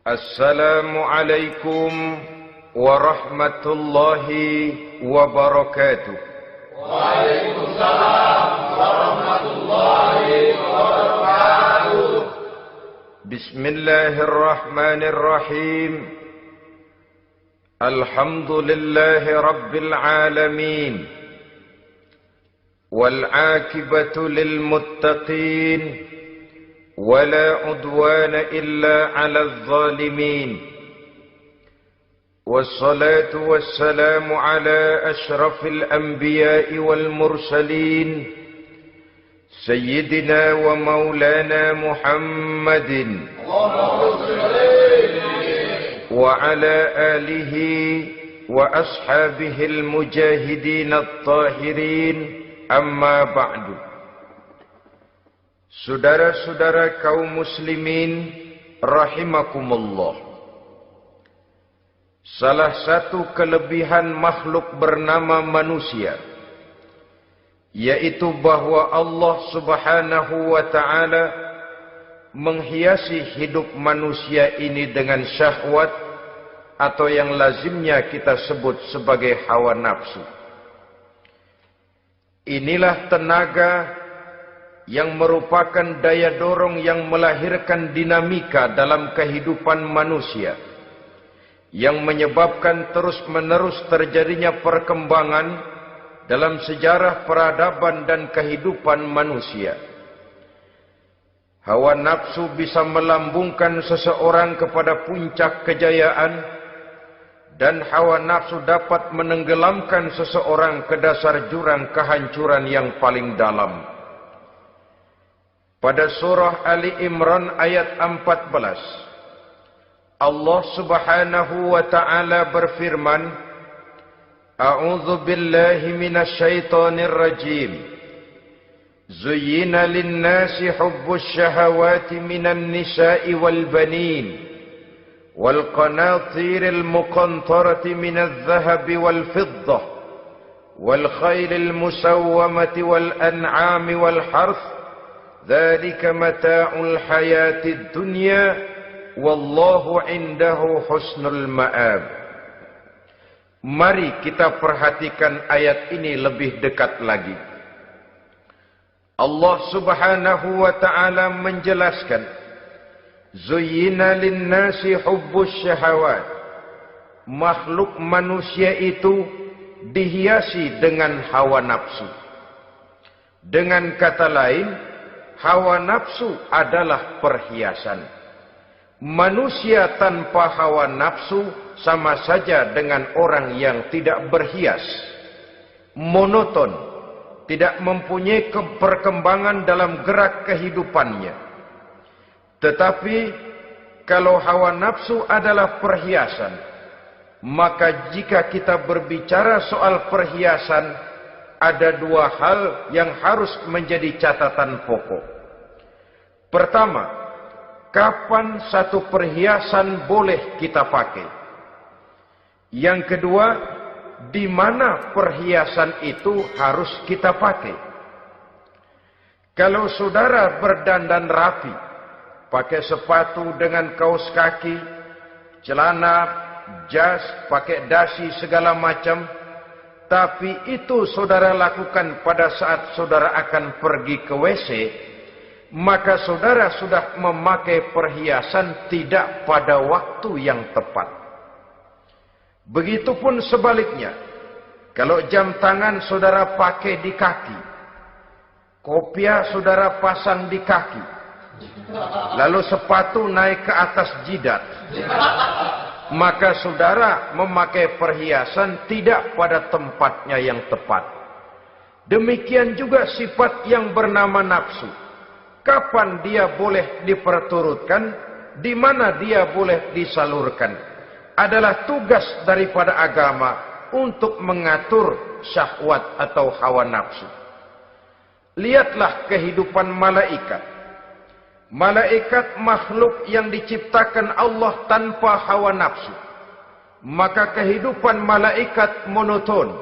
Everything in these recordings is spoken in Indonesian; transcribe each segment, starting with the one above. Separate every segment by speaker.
Speaker 1: Assalamualaikum warahmatullahi wabarakatuh.
Speaker 2: Waalaikumsalam warahmatullahi wabarakatuh.
Speaker 1: Bismillahirrahmanirrahim. Alhamdulillahi rabbil alamin. Wal aqibatu lil muttaqin. ولا عدوان إلا على الظالمين والصلاة والسلام على أشرف الأنبياء والمرسلين سيدنا ومولانا محمد وعلى آله وأصحابه المجاهدين الطاهرين أما بعد. Saudara-saudara kaum muslimin rahimakumullah. Salah satu kelebihan makhluk bernama manusia, yaitu bahwa Allah Subhanahu wa ta'ala menghiasi hidup manusia ini dengan syahwat atau yang lazimnya kita sebut sebagai hawa nafsu. Inilah tenaga yang merupakan daya dorong yang melahirkan dinamika dalam kehidupan manusia, yang menyebabkan terus-menerus terjadinya perkembangan dalam sejarah peradaban dan kehidupan manusia. Hawa nafsu bisa melambungkan seseorang kepada puncak kejayaan, dan hawa nafsu dapat menenggelamkan seseorang ke dasar jurang kehancuran yang paling dalam. Pada surah Ali Imran ayat 14, Allah Subhanahu wa ta'ala berfirman, A'udzu billahi minasy syaithanir rajim. Zuyyina lin-nasi hubbus syahawati minan nisa'i wal banin wal qanatiril muqantarati minadh dhahabi wal fiddah wal khailil musawwamati wal an'ami wal harth. Dzalika mata'ul hayatid dunya wallahu 'indahu husnul ma'ab. Mari kita perhatikan ayat ini lebih dekat lagi. Allah Subhanahu wa ta'ala menjelaskan, Zuyyina lin-nasi hubbus syahawat. Makhluk manusia itu dihiasi dengan hawa nafsu. Dengan kata lain, hawa nafsu adalah perhiasan. Manusia tanpa hawa nafsu sama saja dengan orang yang tidak berhias, monoton, tidak mempunyai perkembangan dalam gerak kehidupannya. Tetapi kalau hawa nafsu adalah perhiasan, maka jika kita berbicara soal perhiasan, ada dua hal yang harus menjadi catatan pokok. Pertama, kapan satu perhiasan boleh kita pakai? Yang kedua, di mana perhiasan itu harus kita pakai? Kalau saudara berdandan rapi, pakai sepatu dengan kaos kaki, celana, jas, pakai dasi segala macam, tapi itu saudara lakukan pada saat saudara akan pergi ke WC, maka saudara sudah memakai perhiasan tidak pada waktu yang tepat. Begitupun sebaliknya, kalau jam tangan saudara pakai di kaki, kopiah saudara pasang di kaki, lalu sepatu naik ke atas jidat, maka saudara memakai perhiasan tidak pada tempatnya yang tepat. Demikian juga sifat yang bernama nafsu. Kapan dia boleh diperturutkan, di mana dia boleh disalurkan, adalah tugas daripada agama untuk mengatur syahwat atau hawa nafsu. Lihatlah kehidupan malaikat. Malaikat makhluk yang diciptakan Allah tanpa hawa nafsu. Maka kehidupan malaikat monoton.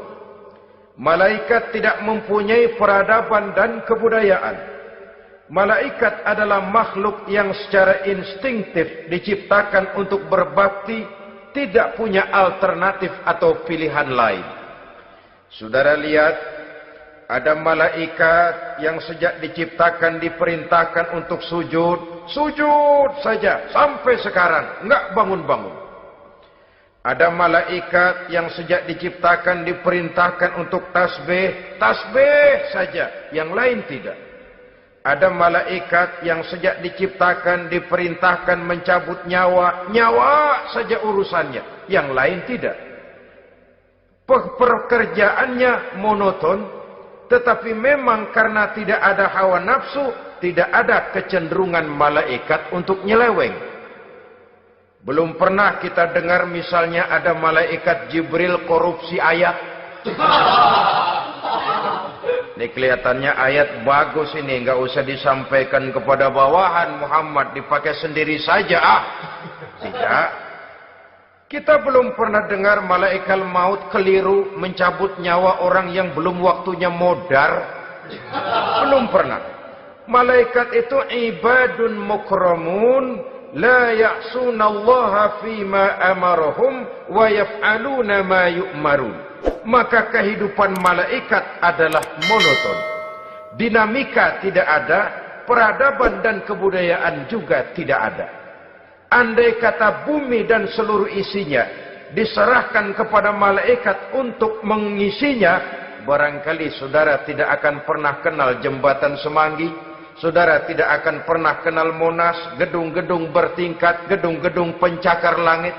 Speaker 1: Malaikat tidak mempunyai peradaban dan kebudayaan. Malaikat adalah makhluk yang secara instingtif diciptakan untuk berbakti, tidak punya alternatif atau pilihan lain. Saudara lihat, ada malaikat yang sejak diciptakan diperintahkan untuk sujud, sujud saja sampai sekarang, enggak bangun-bangun. Ada malaikat yang sejak diciptakan diperintahkan untuk tasbih, tasbih saja, yang lain tidak. Ada malaikat yang sejak diciptakan diperintahkan mencabut nyawa, nyawa saja urusannya, yang lain tidak. Pekerjaannya monoton, tetapi memang karena tidak ada hawa nafsu, tidak ada kecenderungan malaikat untuk nyeleweng. Belum pernah kita dengar misalnya ada malaikat Jibril korupsi ayat. Ini kelihatannya ayat bagus ini, nggak usah disampaikan kepada bawahan Muhammad, dipakai sendiri saja. Tidak. Kita belum pernah dengar malaikat maut keliru mencabut nyawa orang yang belum waktunya modar. Belum pernah. Malaikat itu ibadun mukramun, la ya'sunallaha fima amarahum wa yaf'aluna ma yu'marun. Maka kehidupan malaikat adalah monoton. Dinamika tidak ada, peradaban dan kebudayaan juga tidak ada. Andai kata bumi dan seluruh isinya diserahkan kepada malaikat untuk mengisinya, barangkali saudara tidak akan pernah kenal jembatan Semanggi, saudara tidak akan pernah kenal Monas, gedung-gedung bertingkat, gedung-gedung pencakar langit.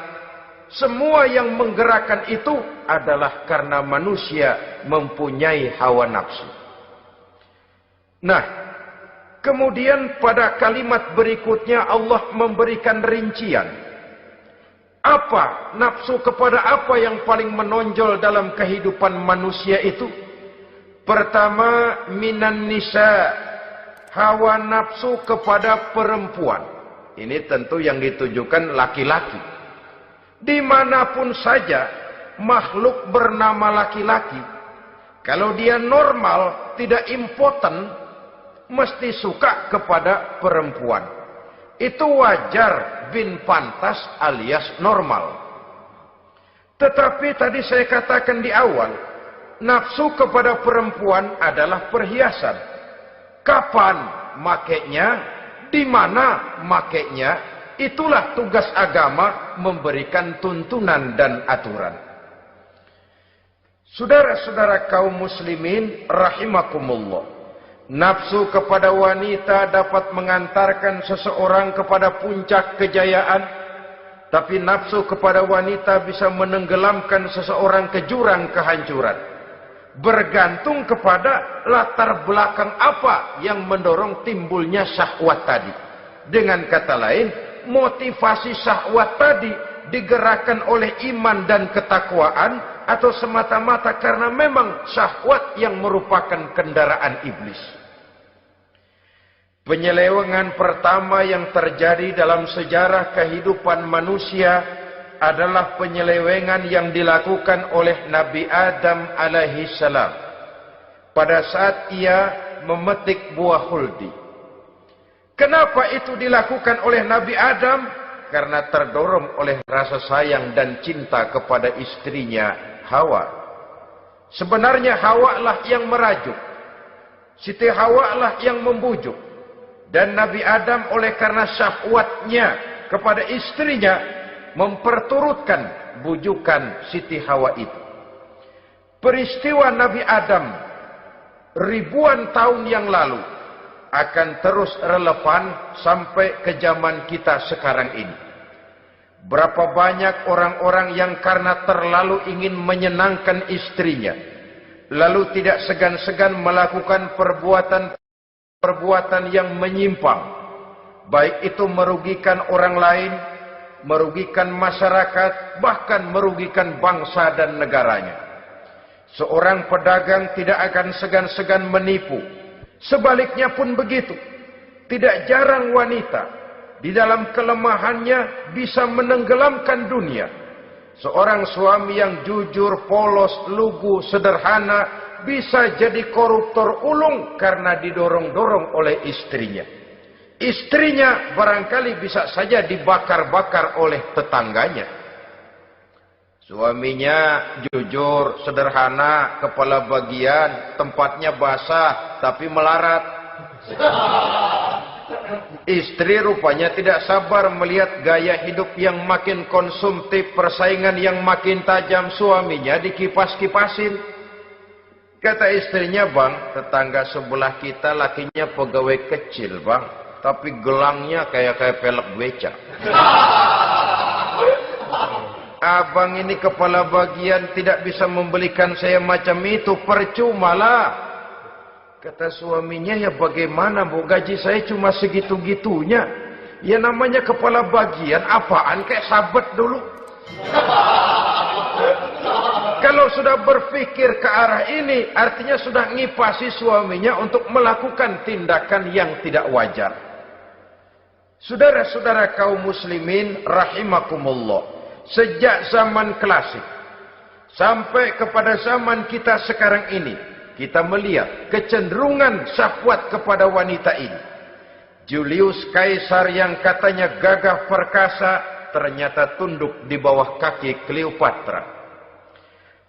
Speaker 1: Semua yang menggerakkan itu adalah karena manusia mempunyai hawa nafsu. Nah, kemudian pada kalimat berikutnya Allah memberikan rincian. Apa nafsu kepada apa yang paling menonjol dalam kehidupan manusia itu? Pertama, minan nisa, hawa nafsu kepada perempuan. Ini tentu yang ditujukan laki-laki. Dimanapun saja makhluk bernama laki-laki, kalau dia normal, tidak impoten, mesti suka kepada perempuan. Itu wajar, bin pantas alias normal. Tetapi tadi saya katakan di awal, nafsu kepada perempuan adalah perhiasan. Kapan makainya, di mana makainya, itulah tugas agama memberikan tuntunan dan aturan. Saudara-saudara kaum muslimin rahimakumullah, nafsu kepada wanita dapat mengantarkan seseorang kepada puncak kejayaan, tapi nafsu kepada wanita bisa menenggelamkan seseorang ke jurang kehancuran. Bergantung kepada latar belakang apa yang mendorong timbulnya syahwat tadi. Dengan kata lain, motivasi syahwat tadi digerakkan oleh iman dan ketakwaan, atau semata-mata karena memang syahwat yang merupakan kendaraan iblis. Penyelewengan pertama yang terjadi dalam sejarah kehidupan manusia adalah penyelewengan yang dilakukan oleh Nabi Adam alaihi salam pada saat ia memetik buah khuldi. Kenapa itu dilakukan oleh Nabi Adam? Karena terdorong oleh rasa sayang dan cinta kepada istrinya Hawa. Sebenarnya Hawa lah yang merajuk, Siti Hawa lah yang membujuk, dan Nabi Adam oleh karena syahwatnya kepada istrinya memperturutkan bujukan Siti Hawa itu. Peristiwa Nabi Adam ribuan tahun yang lalu akan terus relevan sampai ke zaman kita sekarang ini. Berapa banyak orang-orang yang karena terlalu ingin menyenangkan istrinya, lalu tidak segan-segan melakukan perbuatan yang menyimpang, baik itu merugikan orang lain, merugikan masyarakat, bahkan merugikan bangsa dan negaranya. Seorang pedagang tidak akan segan-segan menipu. Sebaliknya pun begitu. Tidak jarang wanita di dalam kelemahannya bisa menenggelamkan dunia. Seorang suami yang jujur, polos, lugu, sederhana, bisa jadi koruptor ulung karena didorong-dorong oleh istrinya. Istrinya barangkali bisa saja dibakar-bakar oleh tetangganya. Suaminya jujur, sederhana, kepala bagian, tempatnya basah tapi melarat. Istri rupanya tidak sabar melihat gaya hidup yang makin konsumtif, persaingan yang makin tajam. Suaminya dikipas-kipasin. Kata istrinya, "Bang, tetangga sebelah kita lakinya pegawai kecil, Bang, tapi gelangnya kayak pelek beca. Abang ini kepala bagian tidak bisa membelikan saya macam itu, percumalah." Kata suaminya, "Ya bagaimana Bu, gaji saya cuma segitu-gitunya. Ya namanya kepala bagian, apaan kayak sabet dulu." Kalau sudah berpikir ke arah ini, artinya sudah ngipasi suaminya untuk melakukan tindakan yang tidak wajar. Saudara-saudara kaum muslimin rahimakumullah, sejak zaman klasik sampai kepada zaman kita sekarang ini, kita melihat kecenderungan syahwat kepada wanita ini. Julius Kaisar yang katanya gagah perkasa, ternyata tunduk di bawah kaki Cleopatra.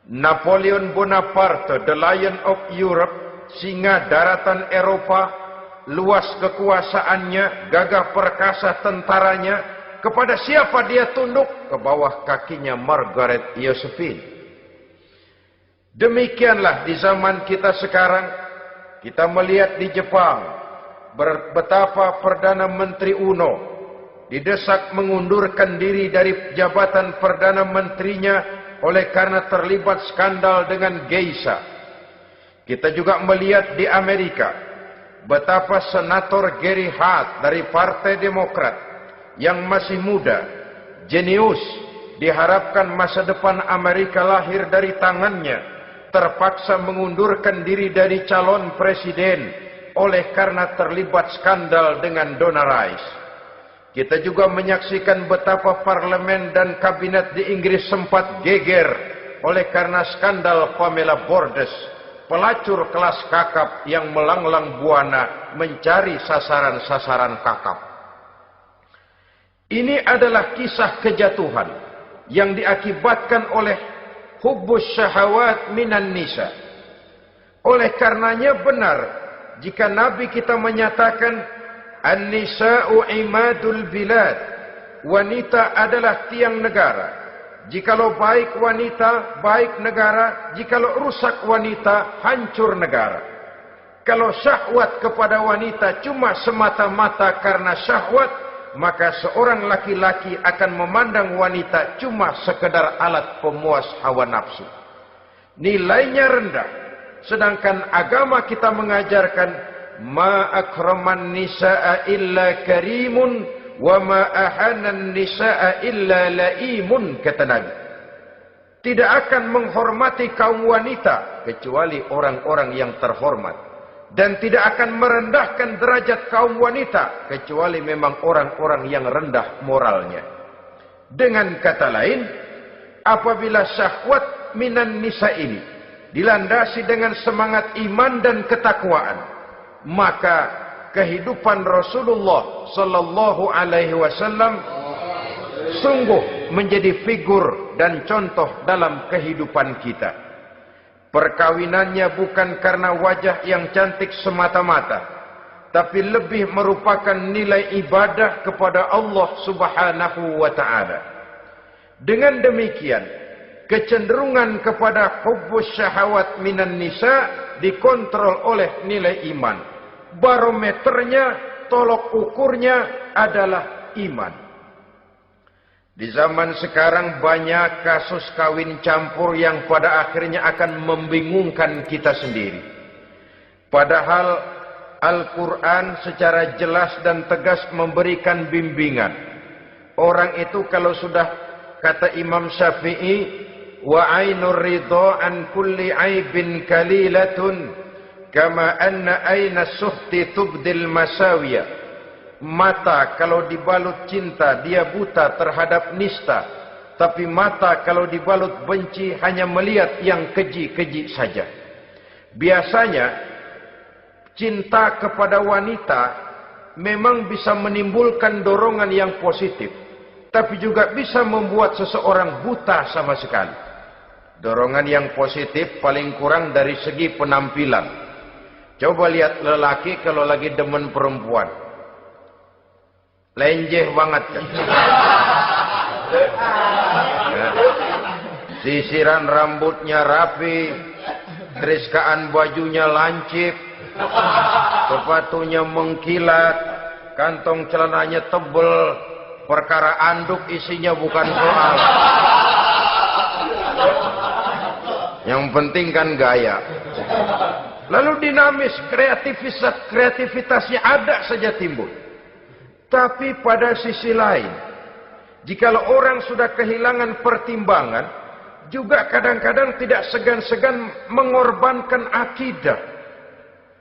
Speaker 1: Napoleon Bonaparte, the Lion of Europe, singa daratan Eropa, luas kekuasaannya, gagah perkasa tentaranya, kepada siapa dia tunduk? Ke bawah kakinya Margaret Josephine. Demikianlah di zaman kita sekarang, kita melihat di Jepang, betapa Perdana Menteri Uno didesak mengundurkan diri dari jabatan Perdana Menterinya oleh karena terlibat skandal dengan geisha. Kita juga melihat di Amerika, betapa Senator Gary Hart dari Partai Demokrat yang masih muda, jenius, diharapkan masa depan Amerika lahir dari tangannya, terpaksa mengundurkan diri dari calon presiden oleh karena terlibat skandal dengan Donna Rice. Kita juga menyaksikan betapa parlemen dan kabinet di Inggris sempat geger oleh karena skandal Pamela Bordes, pelacur kelas kakap yang melanglang buana mencari sasaran-sasaran kakap. Ini adalah kisah kejatuhan yang diakibatkan oleh hubbus syahawat minan nisa. Oleh karenanya benar jika Nabi kita menyatakan An-nisa'u imadul bilad, wanita adalah tiang negara. Jikalau baik wanita, baik negara. Jikalau rusak wanita, hancur negara. Kalau syahwat kepada wanita cuma semata-mata karena syahwat, maka seorang laki-laki akan memandang wanita cuma sekedar alat pemuas hawa nafsu. Nilainya rendah. Sedangkan agama kita mengajarkan ma akraman nisaa illa karimun wa ma ahanan nisaa illa laimun, kata Nabi. Tidak akan menghormati kaum wanita kecuali orang-orang yang terhormat, dan tidak akan merendahkan derajat kaum wanita kecuali memang orang-orang yang rendah moralnya. Dengan kata lain, apabila syahwat minan nisa ini dilandasi dengan semangat iman dan ketakwaan, maka kehidupan Rasulullah sallallahu alaihi wasallam sungguh menjadi figur dan contoh dalam kehidupan kita. Perkawinannya bukan karena wajah yang cantik semata-mata, tapi lebih merupakan nilai ibadah kepada Allah Subhanahu wa taala. Dengan demikian, kecenderungan kepada hubbus syahawat minan nisa dikontrol oleh nilai iman. Barometernya, tolok ukurnya adalah iman. Di zaman sekarang banyak kasus kawin campur yang pada akhirnya akan membingungkan kita sendiri. Padahal Al-Quran secara jelas dan tegas memberikan bimbingan. Orang itu kalau sudah, kata Imam Syafi'i, wa ainur ridha an kulli aibin kalilatun kama anna aina suhti tubdil masawiya. Mata kalau dibalut cinta dia buta terhadap nista, tapi mata kalau dibalut benci hanya melihat yang keji-keji saja. Biasanya cinta kepada wanita memang bisa menimbulkan dorongan yang positif, tapi juga bisa membuat seseorang buta sama sekali. Dorongan yang positif paling kurang dari segi penampilan. Coba lihat lelaki kalau lagi demen perempuan, lenjeh banget kan. Sisiran rambutnya rapi, keriskaan bajunya lancip, sepatunya mengkilat, kantong celananya tebel, perkara anduk isinya bukan soal. Yang penting kan gaya. Lalu dinamis, kreativitasnya ada saja timbul. Tapi pada sisi lain, jikalau orang sudah kehilangan pertimbangan, juga kadang-kadang tidak segan-segan mengorbankan akidah,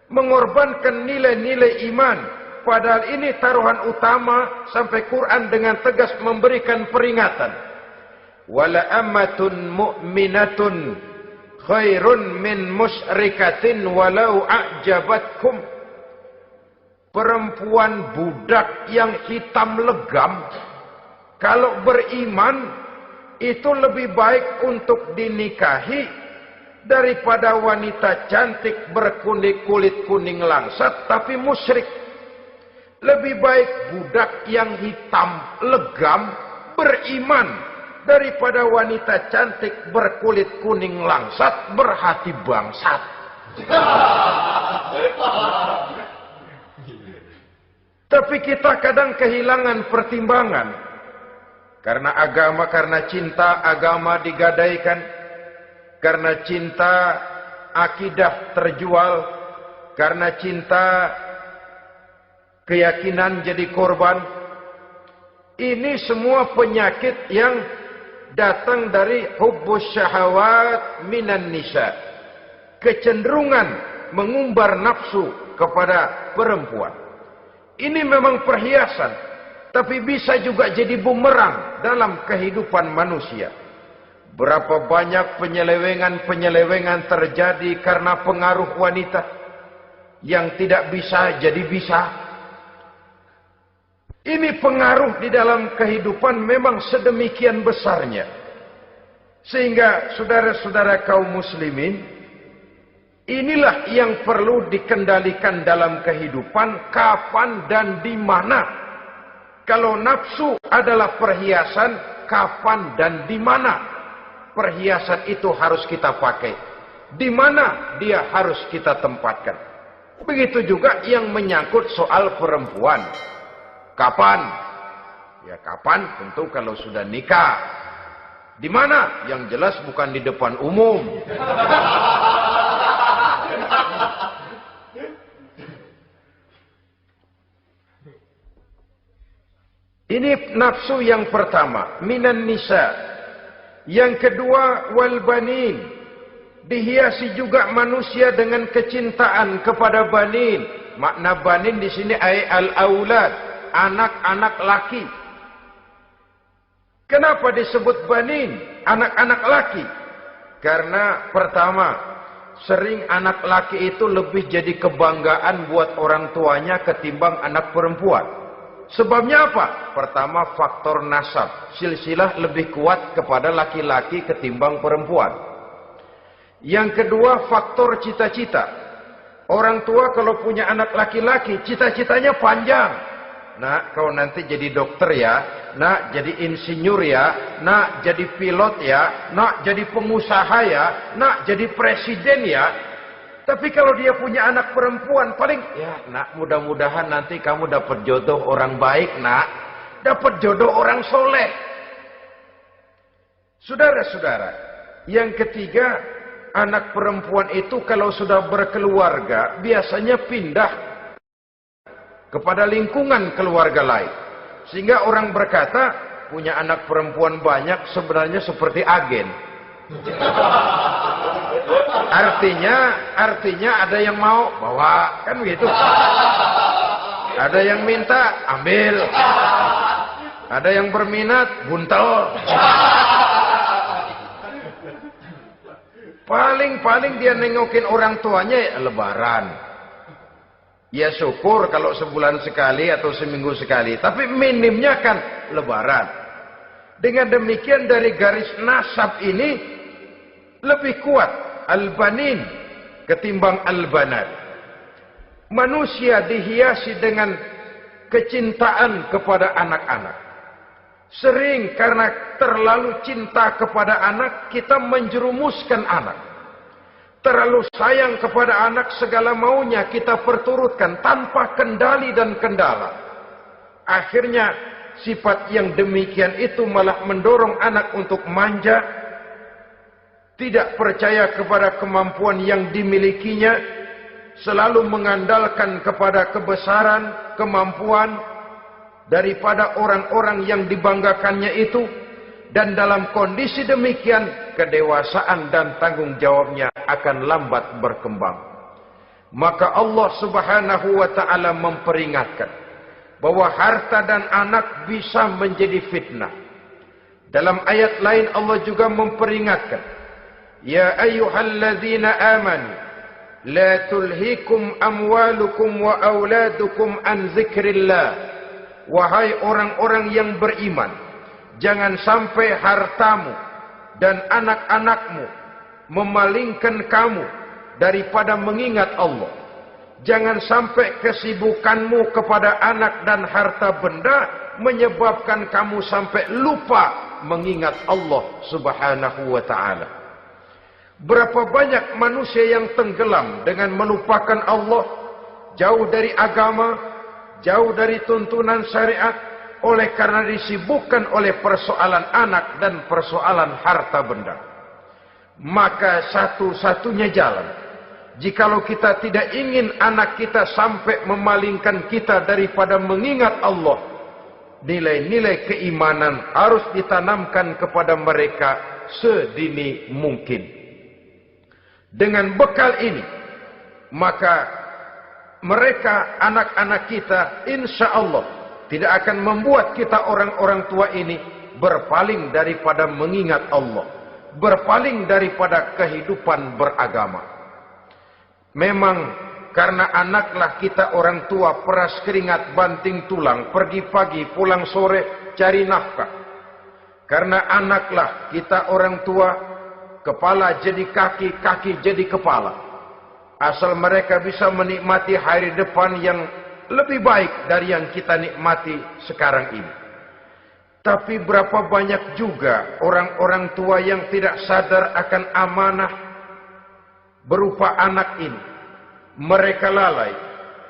Speaker 1: mengorbankan nilai-nilai iman. Padahal ini taruhan utama, sampai Quran dengan tegas memberikan peringatan. Wala ammatun mu'minatun khairun min musyrikatin walau a'jabatkum. Perempuan budak yang hitam legam, kalau beriman, itu lebih baik untuk dinikahi daripada wanita cantik berkulit kuning langsat tapi musyrik. Lebih baik budak yang hitam legam beriman daripada wanita cantik berkulit kuning langsat berhati bangsat. Tapi kita kadang kehilangan pertimbangan. Karena agama, karena cinta agama digadaikan. Karena cinta akidah terjual. Karena cinta keyakinan jadi korban. Ini semua penyakit yang datang dari hubbus syahawat minan nisa. Kecenderungan mengumbar nafsu kepada perempuan. Ini memang perhiasan, tapi bisa juga jadi bumerang dalam kehidupan manusia. Berapa banyak penyelewengan terjadi karena pengaruh wanita yang tidak bisa jadi bisa. Ini pengaruh di dalam kehidupan memang sedemikian besarnya. Sehingga saudara-saudara kaum muslimin, inilah yang perlu dikendalikan dalam kehidupan, kapan dan di mana. Kalau nafsu adalah perhiasan, kapan dan di mana perhiasan itu harus kita pakai. Di mana dia harus kita tempatkan. Begitu juga yang menyangkut soal perempuan. Kapan? Ya kapan tentu kalau sudah nikah. Di mana? Yang jelas bukan di depan umum. Ini nafsu yang pertama, minan nisa. Yang kedua, wal banin. Dihiasi juga manusia dengan kecintaan kepada banin. Makna banin di sini ay al-aulad, anak-anak laki. Kenapa disebut banin, anak-anak laki? Karena pertama, sering anak laki itu lebih jadi kebanggaan buat orang tuanya ketimbang anak perempuan. Sebabnya apa? Pertama, faktor nasab. Silsilah lebih kuat kepada laki-laki ketimbang perempuan. Yang kedua, faktor cita-cita. Orang tua kalau punya anak laki-laki, cita-citanya panjang. Nak, kau nanti jadi dokter ya. Nak, jadi insinyur ya. Nak, jadi pilot ya. Nak, jadi pengusaha ya. Nak, jadi presiden ya. Tapi kalau dia punya anak perempuan, paling, ya nak, mudah-mudahan nanti kamu dapat jodoh orang baik, nak. Dapat jodoh orang soleh. Saudara-saudara, yang ketiga, anak perempuan itu kalau sudah berkeluarga, biasanya pindah kepada lingkungan keluarga lain. Sehingga orang berkata, punya anak perempuan banyak sebenarnya seperti agen. Artinya ada yang mau bawa, kan begitu. Ada yang minta ambil, ada yang berminat buntel. Paling-paling dia nengokin orang tuanya ya lebaran. Ya syukur kalau sebulan sekali atau seminggu sekali. Tapi minimnya kan lebaran. Dengan demikian dari garis nasab ini lebih kuat al-banin ketimbang al-banat. Manusia dihiasi dengan kecintaan kepada anak-anak. Sering karena terlalu cinta kepada anak, kita menjerumuskan anak. Terlalu sayang kepada anak, segala maunya kita perturutkan tanpa kendali dan kendala. Akhirnya sifat yang demikian itu malah mendorong anak untuk manja, tidak percaya kepada kemampuan yang dimilikinya, selalu mengandalkan kepada kebesaran, kemampuan daripada orang-orang yang dibanggakannya itu. Dan dalam kondisi demikian, kedewasaan dan tanggung jawabnya akan lambat berkembang. Maka Allah Subhanahu wa ta'ala memperingatkan bahwa harta dan anak bisa menjadi fitnah. Dalam ayat lain Allah juga memperingatkan, ya ayyuhalladzina amanu la tulhikum amwalukum wa auladukum an dzikrillah. Wahai orang-orang yang beriman, jangan sampai hartamu dan anak-anakmu memalingkan kamu daripada mengingat Allah. Jangan sampai kesibukanmu kepada anak dan harta benda menyebabkan kamu sampai lupa mengingat Allah Subhanahu wa ta'ala. Berapa banyak manusia yang tenggelam dengan melupakan Allah, jauh dari agama, jauh dari tuntunan syariat, oleh karena disibukkan oleh persoalan anak dan persoalan harta benda. Maka satu-satunya jalan, jikalau kita tidak ingin anak kita sampai memalingkan kita daripada mengingat Allah, nilai-nilai keimanan harus ditanamkan kepada mereka sedini mungkin. Dengan bekal ini, maka mereka, anak-anak kita, insya Allah tidak akan membuat kita orang-orang tua ini berpaling daripada mengingat Allah, berpaling daripada kehidupan beragama. Memang karena anaklah kita orang tua peras keringat banting tulang, pergi pagi pulang sore cari nafkah. Karena anaklah kita orang tua, kepala jadi kaki, kaki jadi kepala. Asal mereka bisa menikmati hari depan yang lebih baik dari yang kita nikmati sekarang ini. Tapi berapa banyak juga orang-orang tua yang tidak sadar akan amanah berupa anak ini. Mereka lalai,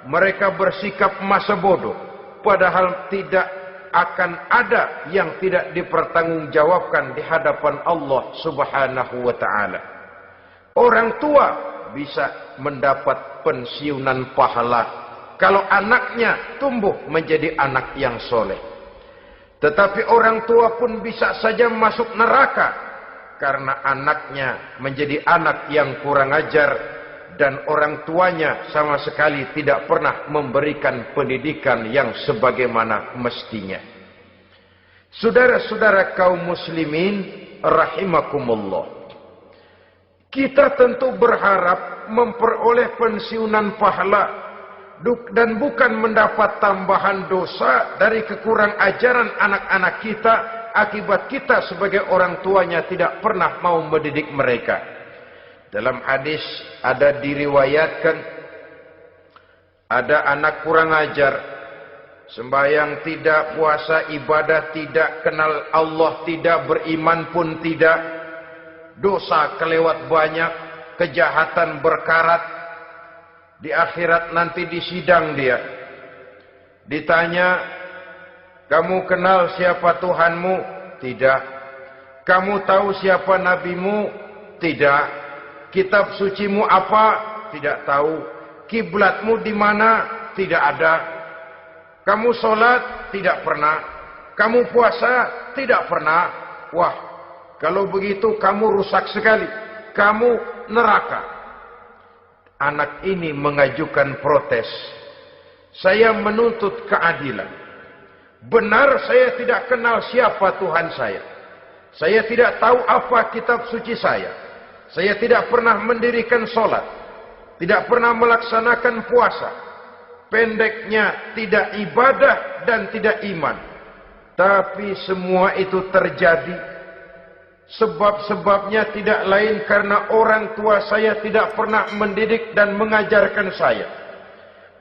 Speaker 1: mereka bersikap masa bodoh, padahal tidak akan ada yang tidak dipertanggungjawabkan di hadapan Allah Subhanahu wa ta'ala. Orang tua bisa mendapat pensiunan pahala kalau anaknya tumbuh menjadi anak yang soleh. Tetapi orang tua pun bisa saja masuk neraka karena anaknya menjadi anak yang kurang ajar dan orang tuanya sama sekali tidak pernah memberikan pendidikan yang sebagaimana mestinya. Saudara-saudara kaum muslimin rahimakumullah, kita tentu berharap memperoleh pensiunan pahala dan bukan mendapat tambahan dosa dari kekurang ajaran anak-anak kita akibat kita sebagai orang tuanya tidak pernah mau mendidik mereka. Dalam hadis ada diriwayatkan, ada anak kurang ajar, sembahyang tidak, puasa ibadah tidak, kenal Allah tidak, beriman pun tidak, dosa kelewat banyak, kejahatan berkarat. Di akhirat nanti disidang dia, ditanya, kamu kenal siapa Tuhanmu? Tidak. Kamu tahu siapa nabimu? Tidak. Kitab sucimu apa? Tidak tahu. Kiblatmu di mana? Tidak ada. Kamu sholat? Tidak pernah. Kamu puasa? Tidak pernah. Wah, kalau begitu kamu rusak sekali. Kamu neraka. Anak ini mengajukan protes. Saya menuntut keadilan. Benar saya tidak kenal siapa Tuhan saya. Saya tidak tahu apa kitab suci saya. Saya tidak pernah mendirikan sholat, tidak pernah melaksanakan puasa. Pendeknya, tidak ibadah dan tidak iman. Tapi semua itu terjadi. Sebab-sebabnya tidak lain karena orang tua saya tidak pernah mendidik dan mengajarkan saya.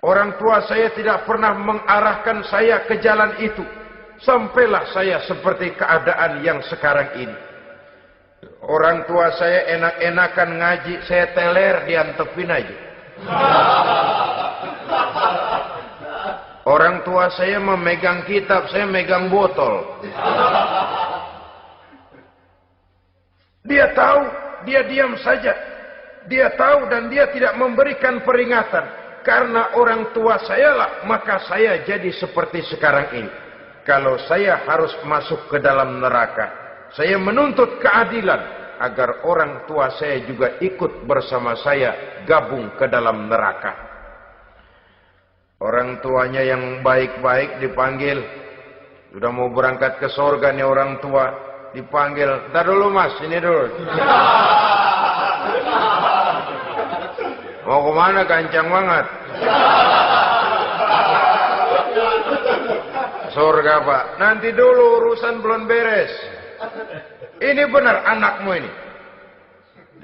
Speaker 1: Orang tua saya tidak pernah mengarahkan saya ke jalan itu. Sampailah saya seperti keadaan yang sekarang ini. Orang tua saya enak-enakan ngaji, saya teler diantepin aja. Orang tua saya memegang kitab, saya megang botol. Dia tahu, dia diam saja. Dia tahu dan dia tidak memberikan peringatan. Karena orang tua saya lah, maka saya jadi seperti sekarang ini. Kalau saya harus masuk ke dalam neraka, saya menuntut keadilan agar orang tua saya juga ikut bersama saya gabung ke dalam neraka. Orang tuanya yang baik-baik dipanggil, sudah mau berangkat ke surga nih orang tua, dipanggil, "Ntar dulu mas, ini dulu." Mau kemana, gancang banget? Surga pak, nanti dulu urusan belum beres. Ini benar anakmu ini?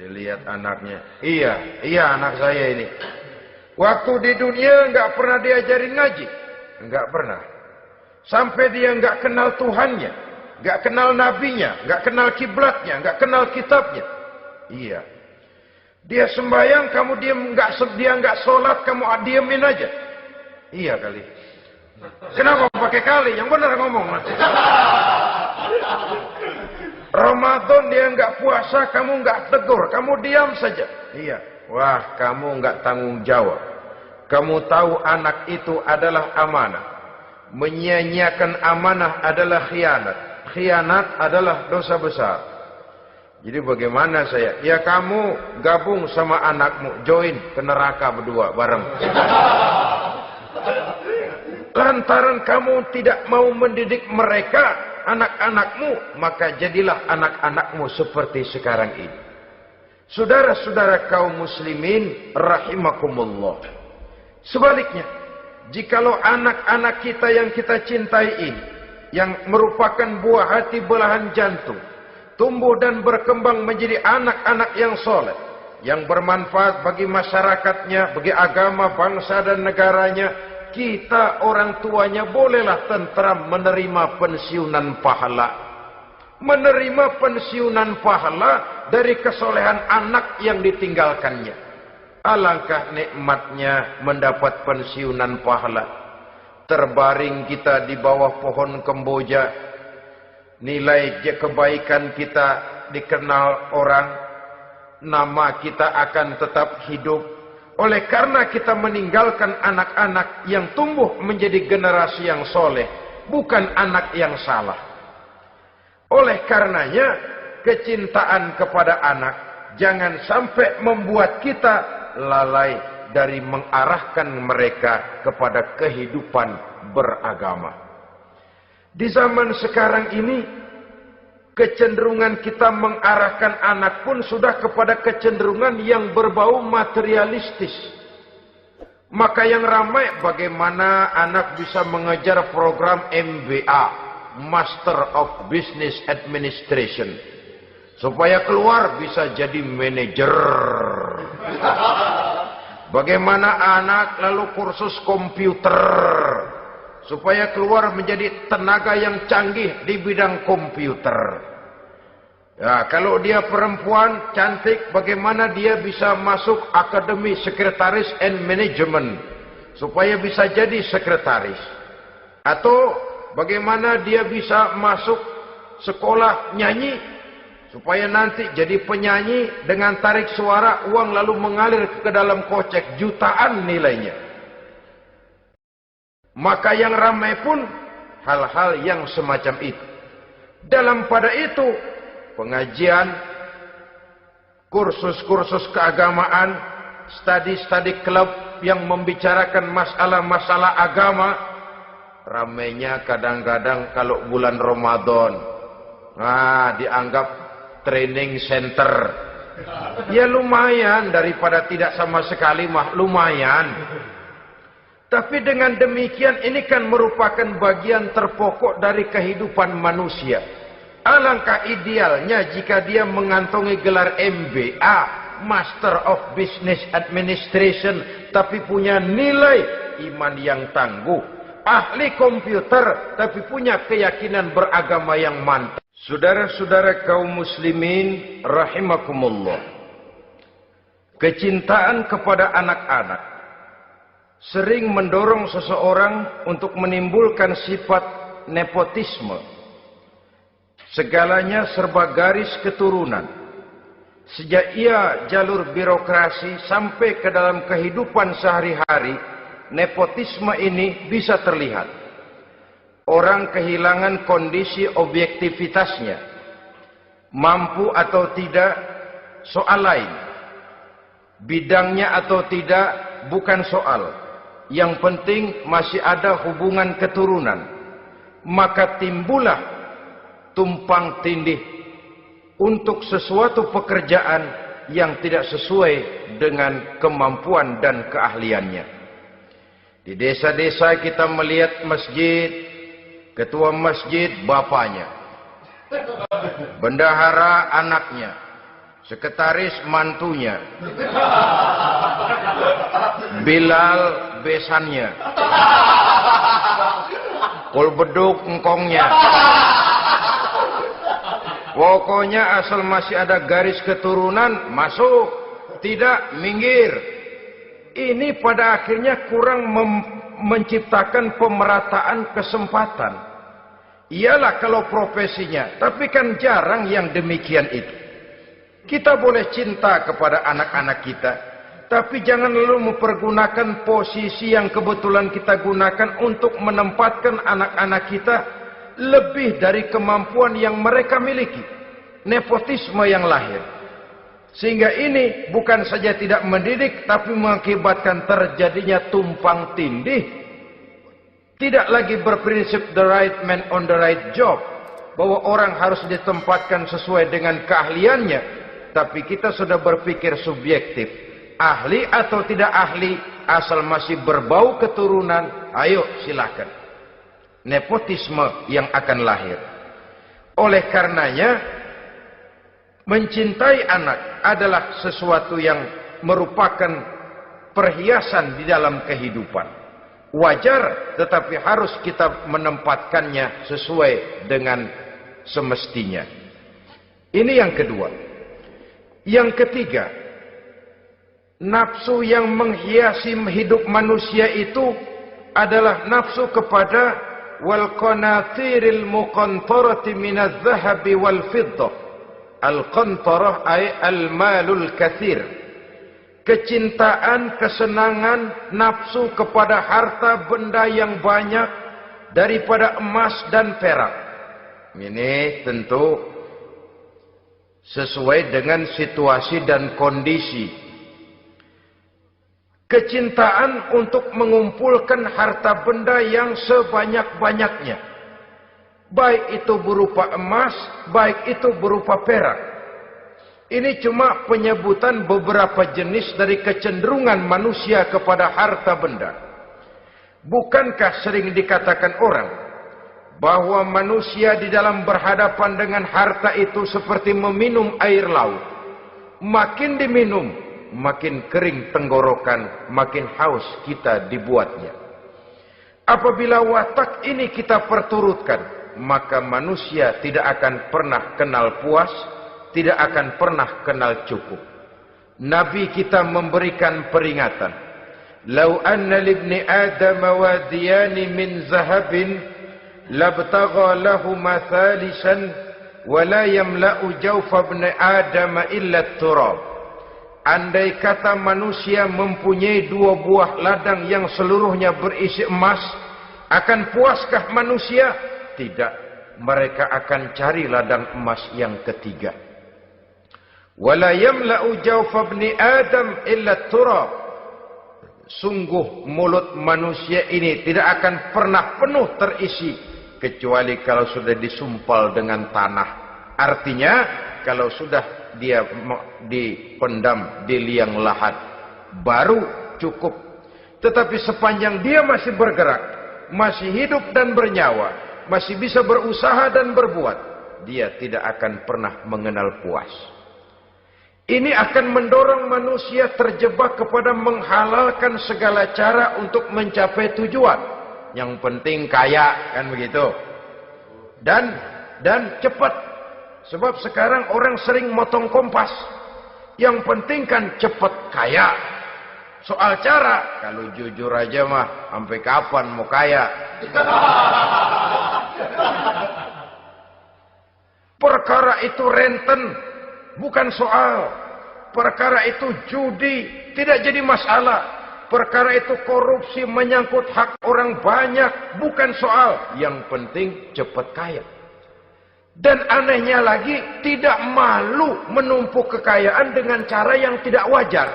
Speaker 1: Dilihat anaknya, iya anak saya ini. Waktu di dunia nggak pernah diajarin ngaji, nggak pernah. Sampai dia nggak kenal Tuhannya, nggak kenal nabinya, nggak kenal kiblatnya, nggak kenal kitabnya. Iya. Dia sembahyang, kamu dia nggak sholat, kamu diemin aja. Iya kali. Kenapa pakai kali? Yang benar ngomong. Ramadan dia nggak puasa, kamu nggak tegur, kamu diam saja. Iya. Wah, kamu nggak tanggung jawab. Kamu tahu anak itu adalah amanah. Menyia-nyiakan amanah adalah khianat. Khianat adalah dosa besar. Jadi bagaimana saya? Ya kamu gabung sama anakmu, join ke neraka berdua bareng. Lantaran kamu tidak mau mendidik mereka, anak-anakmu, maka jadilah anak-anakmu seperti sekarang ini. Saudara-saudara kaum muslimin rahimakumullah. Sebaliknya, jikalau anak-anak kita yang kita cintai ini, yang merupakan buah hati belahan jantung, tumbuh dan berkembang menjadi anak-anak yang soleh, yang bermanfaat bagi masyarakatnya, bagi agama, bangsa dan negaranya, kita orang tuanya bolehlah tentram menerima pensiunan pahala. Menerima pensiunan pahala dari kesolehan anak yang ditinggalkannya. Alangkah nikmatnya mendapat pensiunan pahala. Terbaring kita di bawah pohon kemboja, nilai kebaikan kita dikenal orang, nama kita akan tetap hidup. Oleh karena kita meninggalkan anak-anak yang tumbuh menjadi generasi yang soleh, bukan anak yang salah. Oleh karenanya, kecintaan kepada anak jangan sampai membuat kita lalai dari mengarahkan mereka kepada kehidupan beragama. Di zaman sekarang ini, kecenderungan kita mengarahkan anak pun sudah kepada kecenderungan yang berbau materialistis. Maka yang ramai bagaimana anak bisa mengejar program MBA, Master of Business Administration, supaya keluar bisa jadi manajer. Bagaimana anak lalu kursus komputer, supaya keluar menjadi tenaga yang canggih di bidang komputer. Ya, kalau dia perempuan cantik, bagaimana dia bisa masuk Akademi Sekretaris and Management, supaya bisa jadi sekretaris. Atau bagaimana dia bisa masuk sekolah nyanyi, supaya nanti jadi penyanyi dengan tarik suara, uang lalu mengalir ke dalam kocek jutaan nilainya. Maka yang ramai pun hal-hal yang semacam itu. Dalam pada itu, pengajian, kursus-kursus keagamaan, studi-studi klub yang membicarakan masalah-masalah agama, ramainya kadang-kadang kalau bulan Ramadan, dianggap training center, Ya lumayan, daripada tidak sama sekali mah lumayan. Tapi dengan demikian ini kan merupakan bagian terpokok dari kehidupan manusia. Alangkah idealnya jika dia mengantongi gelar MBA, Master of Business Administration, tapi punya nilai iman yang tangguh. Ahli komputer, tapi punya keyakinan beragama yang mantap. Saudara-saudara kaum muslimin rahimakumullah. Kecintaan kepada anak-anak sering mendorong seseorang untuk menimbulkan sifat nepotisme. Segalanya serba garis keturunan. Sejak ia jalur birokrasi sampai ke dalam kehidupan sehari-hari, nepotisme ini bisa terlihat. Orang kehilangan kondisi objektivitasnya. Mampu atau tidak, soal lain. Bidangnya atau tidak, bukan soal. Yang penting masih ada hubungan keturunan. Maka timbullah tumpang tindih untuk sesuatu pekerjaan yang tidak sesuai dengan kemampuan dan keahliannya. Di desa-desa kita melihat masjid, ketua masjid bapaknya, bendahara anaknya, sekretaris mantunya, Bilal besannya, kulbeduk engkongnya. Pokoknya asal masih ada garis keturunan, masuk, tidak, minggir. Ini pada akhirnya kurang menciptakan pemerataan kesempatan. Iyalah kalau profesinya, tapi kan jarang yang demikian itu. Kita boleh cinta kepada anak-anak kita, tapi jangan lalu mempergunakan posisi yang kebetulan kita gunakan untuk menempatkan anak-anak kita lebih dari kemampuan yang mereka miliki. Nepotisme yang lahir. Sehingga ini bukan saja tidak mendidik, tapi mengakibatkan terjadinya tumpang tindih. Tidak lagi berprinsip the right man on the right job, bahwa orang harus ditempatkan sesuai dengan keahliannya. Tapi kita sudah berpikir subjektif. Ahli atau tidak ahli, asal masih berbau keturunan, ayo silakan. Nepotisme yang akan lahir. Oleh karenanya, mencintai anak adalah sesuatu yang merupakan perhiasan di dalam kehidupan. Wajar, tetapi harus kita menempatkannya sesuai dengan semestinya. Ini yang kedua. Yang ketiga, nafsu yang menghiasi hidup manusia itu adalah nafsu kepada wal qanatiril muqantarati minaz zahabi wal fiddah. Al-qantarah ay al-malul kathir. Kecintaan, kesenangan, nafsu kepada harta benda yang banyak daripada emas dan perak. Ini tentu sesuai dengan situasi dan kondisi. Kecintaan untuk mengumpulkan harta benda yang sebanyak-banyaknya. Baik itu berupa emas, baik itu berupa perak. Ini cuma penyebutan beberapa jenis dari kecenderungan manusia kepada harta benda. Bukankah sering dikatakan orang bahwa manusia di dalam berhadapan dengan harta itu seperti meminum air laut. Makin diminum, makin kering tenggorokan, makin haus kita dibuatnya. Apabila watak ini kita perturutkan, maka manusia tidak akan pernah kenal puas, tidak akan pernah kenal cukup. Nabi kita memberikan peringatan. Lau anna libni Adam wadiyani min zahabin labtagha lahuma thalisan wa la yamla'u jawfa ibn Adam illa turab. Andai kata manusia mempunyai dua buah ladang yang seluruhnya berisi emas, akan puaskah manusia? Tidak, mereka akan cari ladang emas yang ketiga. Wala yamla'u jawfa ibni Adam illa turab. Sungguh mulut manusia ini tidak akan pernah penuh terisi kecuali kalau sudah disumpal dengan tanah. Artinya kalau sudah dia dipendam di liang lahat, baru cukup. Tetapi sepanjang dia masih bergerak, masih hidup dan bernyawa, masih bisa berusaha dan berbuat, dia tidak akan pernah mengenal puas. Ini akan mendorong manusia terjebak kepada menghalalkan segala cara untuk mencapai tujuan. Yang penting kaya, kan begitu. Dan cepat. Sebab sekarang orang sering motong kompas. Yang penting kan cepat kaya. Soal cara, kalau jujur aja mah, sampai kapan mau kaya? Perkara itu renten, bukan soal. Perkara itu judi, tidak jadi masalah. Perkara itu korupsi, menyangkut hak orang banyak, bukan soal. Yang penting cepat kaya. Dan anehnya lagi, tidak malu menumpuk kekayaan dengan cara yang tidak wajar.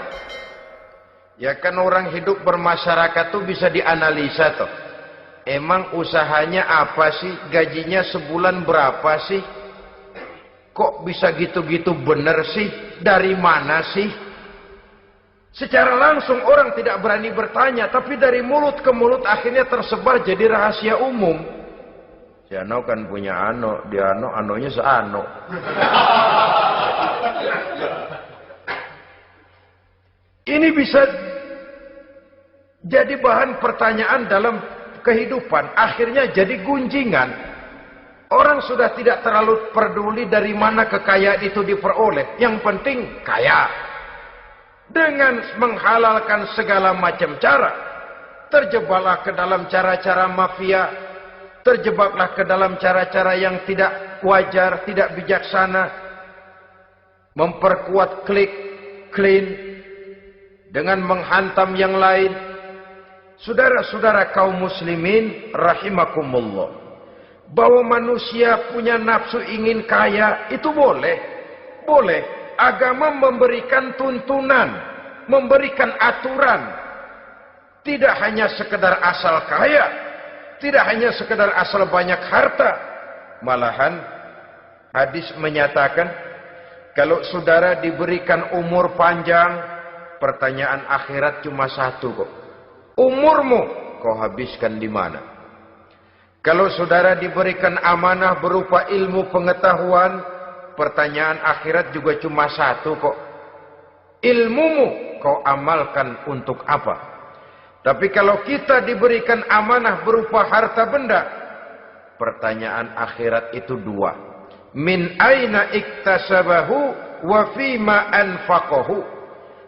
Speaker 1: Ya kan orang hidup bermasyarakat tuh bisa dianalisa tuh. Emang usahanya apa sih? Gajinya sebulan berapa sih? Kok bisa gitu-gitu bener sih? Dari mana sih? Secara langsung orang tidak berani bertanya, tapi dari mulut ke mulut akhirnya tersebar jadi rahasia umum. Si Ano kan punya Ano, dia Anonya seano. Ini bisa jadi bahan pertanyaan dalam kehidupan, akhirnya jadi gunjingan. Orang sudah tidak terlalu peduli dari mana kekayaan itu diperoleh. Yang penting kaya. Dengan menghalalkan segala macam cara, terjebaklah ke dalam cara-cara mafia, terjebaklah ke dalam cara-cara yang tidak wajar, tidak bijaksana, memperkuat klik, clean, dengan menghantam yang lain. Saudara-saudara kaum muslimin rahimakumullah, bahwa manusia punya nafsu ingin kaya itu boleh. Agama memberikan tuntunan, memberikan aturan. Tidak hanya sekedar asal kaya, tidak hanya sekedar asal banyak harta. Malahan hadis menyatakan, kalau saudara diberikan umur panjang, pertanyaan akhirat cuma satu kok. Umurmu kau habiskan di mana? Kalau saudara diberikan amanah berupa ilmu pengetahuan, pertanyaan akhirat juga cuma satu kok. Ilmumu kau amalkan untuk apa? Tapi kalau kita diberikan amanah berupa harta benda, pertanyaan akhirat itu dua. Min aina iktasabahu wa fima anfaqahu.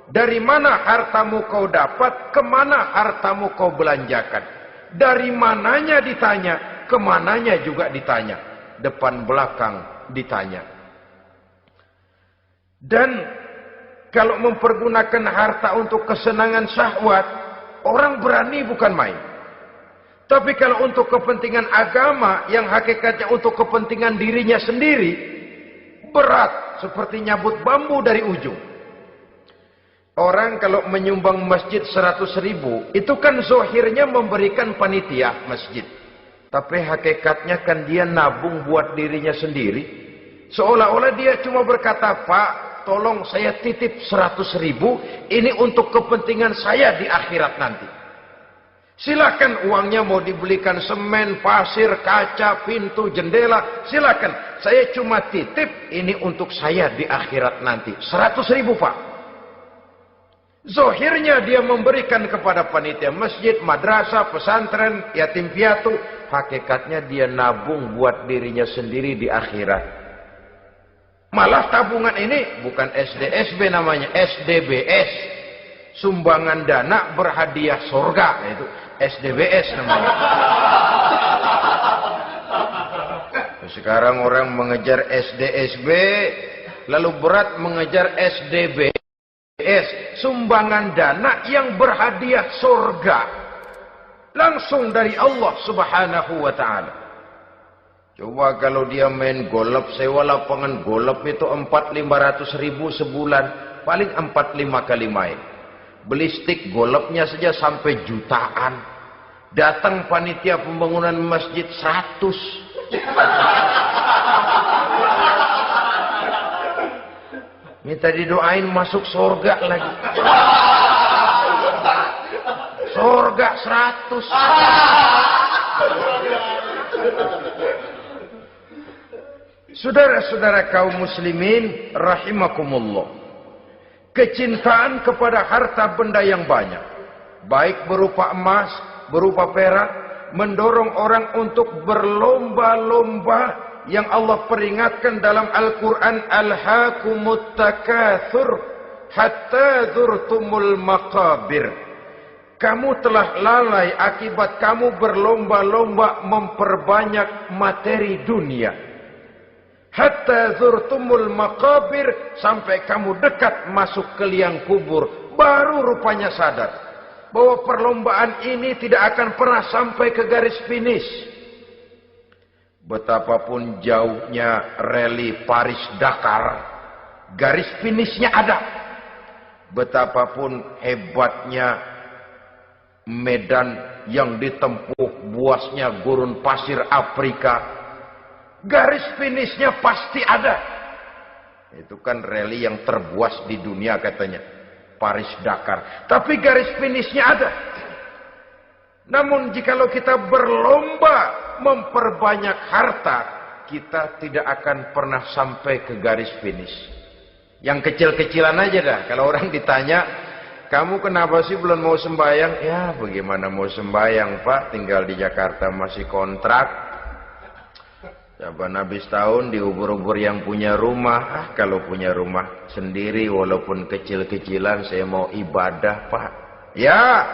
Speaker 1: Dari mana hartamu kau dapat, kemana hartamu kau belanjakan. Dari mananya ditanya, kemananya juga ditanya. Depan belakang ditanya. Dan kalau mempergunakan harta untuk kesenangan syahwat, orang berani bukan main. Tapi kalau untuk kepentingan agama, yang hakikatnya untuk kepentingan dirinya sendiri, berat seperti nyabut bambu dari ujung. Orang kalau menyumbang masjid 100.000, itu kan zohirnya memberikan panitia masjid. Tapi hakikatnya kan dia nabung buat dirinya sendiri. Seolah-olah dia cuma berkata, Pak, tolong saya titip 100.000, ini untuk kepentingan saya di akhirat nanti. Silakan uangnya mau dibelikan semen, pasir, kaca, pintu, jendela, silakan. Saya cuma titip, ini untuk saya di akhirat nanti. 100.000 Pak. Zohirnya dia memberikan kepada panitia masjid, madrasah, pesantren, yatim piatu. Hakikatnya dia nabung buat dirinya sendiri di akhirat. Malah tabungan ini bukan SDSB namanya, SDBS. Sumbangan dana berhadiah surga. Itu SDBS namanya. Sekarang orang mengejar SDSB, lalu berat mengejar SDBS. Sumbangan dana yang berhadiah surga langsung dari Allah subhanahu wa ta'ala. Coba kalau dia main golf, sewa lapangan golf itu 400-500 ribu sebulan, paling 4-5 kali main. Beli stick golfnya saja sampai jutaan. Datang panitia pembangunan masjid 100. Minta didoain masuk surga lagi. Surga 100. Saudara-saudara kaum muslimin rahimakumullah. Kecintaan kepada harta benda yang banyak, baik berupa emas, berupa perak, mendorong orang untuk berlomba-lomba yang Allah peringatkan dalam Al-Quran, Alhaakumut takatsur hatta zurtumul maqabir. Kamu telah lalai akibat kamu berlomba-lomba memperbanyak materi dunia. Hatta zurtumul maqabir, sampai kamu dekat masuk ke liang kubur, baru rupanya sadar bahwa perlombaan ini tidak akan pernah sampai ke garis finish. Betapapun jauhnya rally Paris-Dakar, garis finishnya ada. Betapapun hebatnya medan yang ditempuh, buasnya gurun pasir Afrika, garis finishnya pasti ada. Itu kan rally yang terbuas di dunia katanya, Paris-Dakar. Tapi garis finishnya ada. Namun jikalau kita berlomba memperbanyak harta, kita tidak akan pernah sampai ke garis finish. Yang kecil-kecilan aja dah. Kalau orang ditanya, kamu kenapa sih belum mau sembahyang? Ya bagaimana mau sembahyang Pak, tinggal di Jakarta masih kontrak. Coba habis tahun diubur-ubur yang punya rumah. Kalau punya rumah sendiri walaupun kecil-kecilan, saya mau ibadah Pak. Ya,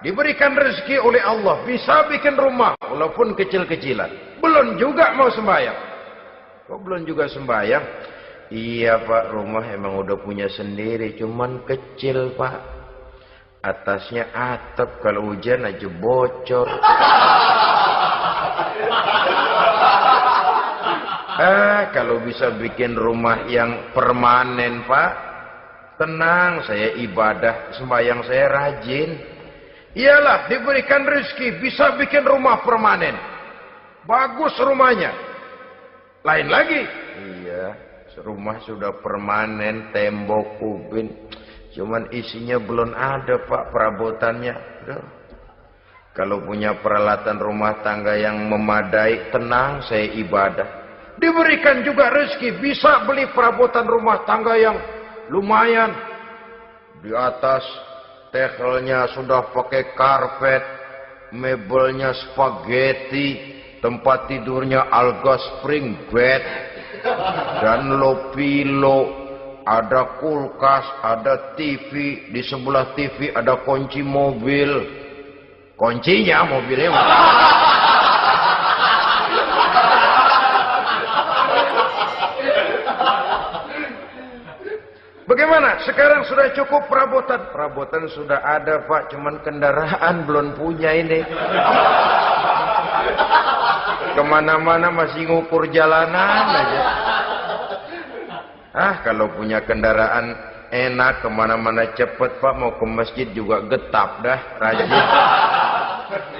Speaker 1: diberikan rezeki oleh Allah, bisa bikin rumah walaupun kecil-kecilan. Belum juga mau sembahyang. Kok belum juga sembahyang? Iya Pak, rumah emang udah punya sendiri, cuman kecil Pak. Atasnya atap, kalau hujan aja bocor. Kalau bisa bikin rumah yang permanen Pak, tenang, saya ibadah, sembahyang saya rajin. Iyalah, diberikan rezeki, bisa bikin rumah permanen. Bagus rumahnya. Lain lagi. Iya, rumah sudah permanen, tembok, ubin. Cuman isinya belum ada Pak, perabotannya. Duh. Kalau punya peralatan rumah tangga yang memadai, tenang, saya ibadah. Diberikan juga rezeki, bisa beli perabotan rumah tangga yang lumayan. Di atas tekelnya sudah pakai karpet, mebelnya spaghetti, tempat tidurnya alga spring bed, dan low pillow, ada kulkas, ada TV, di sebelah TV ada kunci mobil. Kuncinya mobilnya. Bagaimana? Sekarang sudah cukup perabotan? Perabotan sudah ada Pak, cuman kendaraan belum punya ini. Kemana-mana masih ngukur jalanan aja. Kalau punya kendaraan enak, kemana-mana cepet Pak, mau ke masjid juga getap dah, rajin.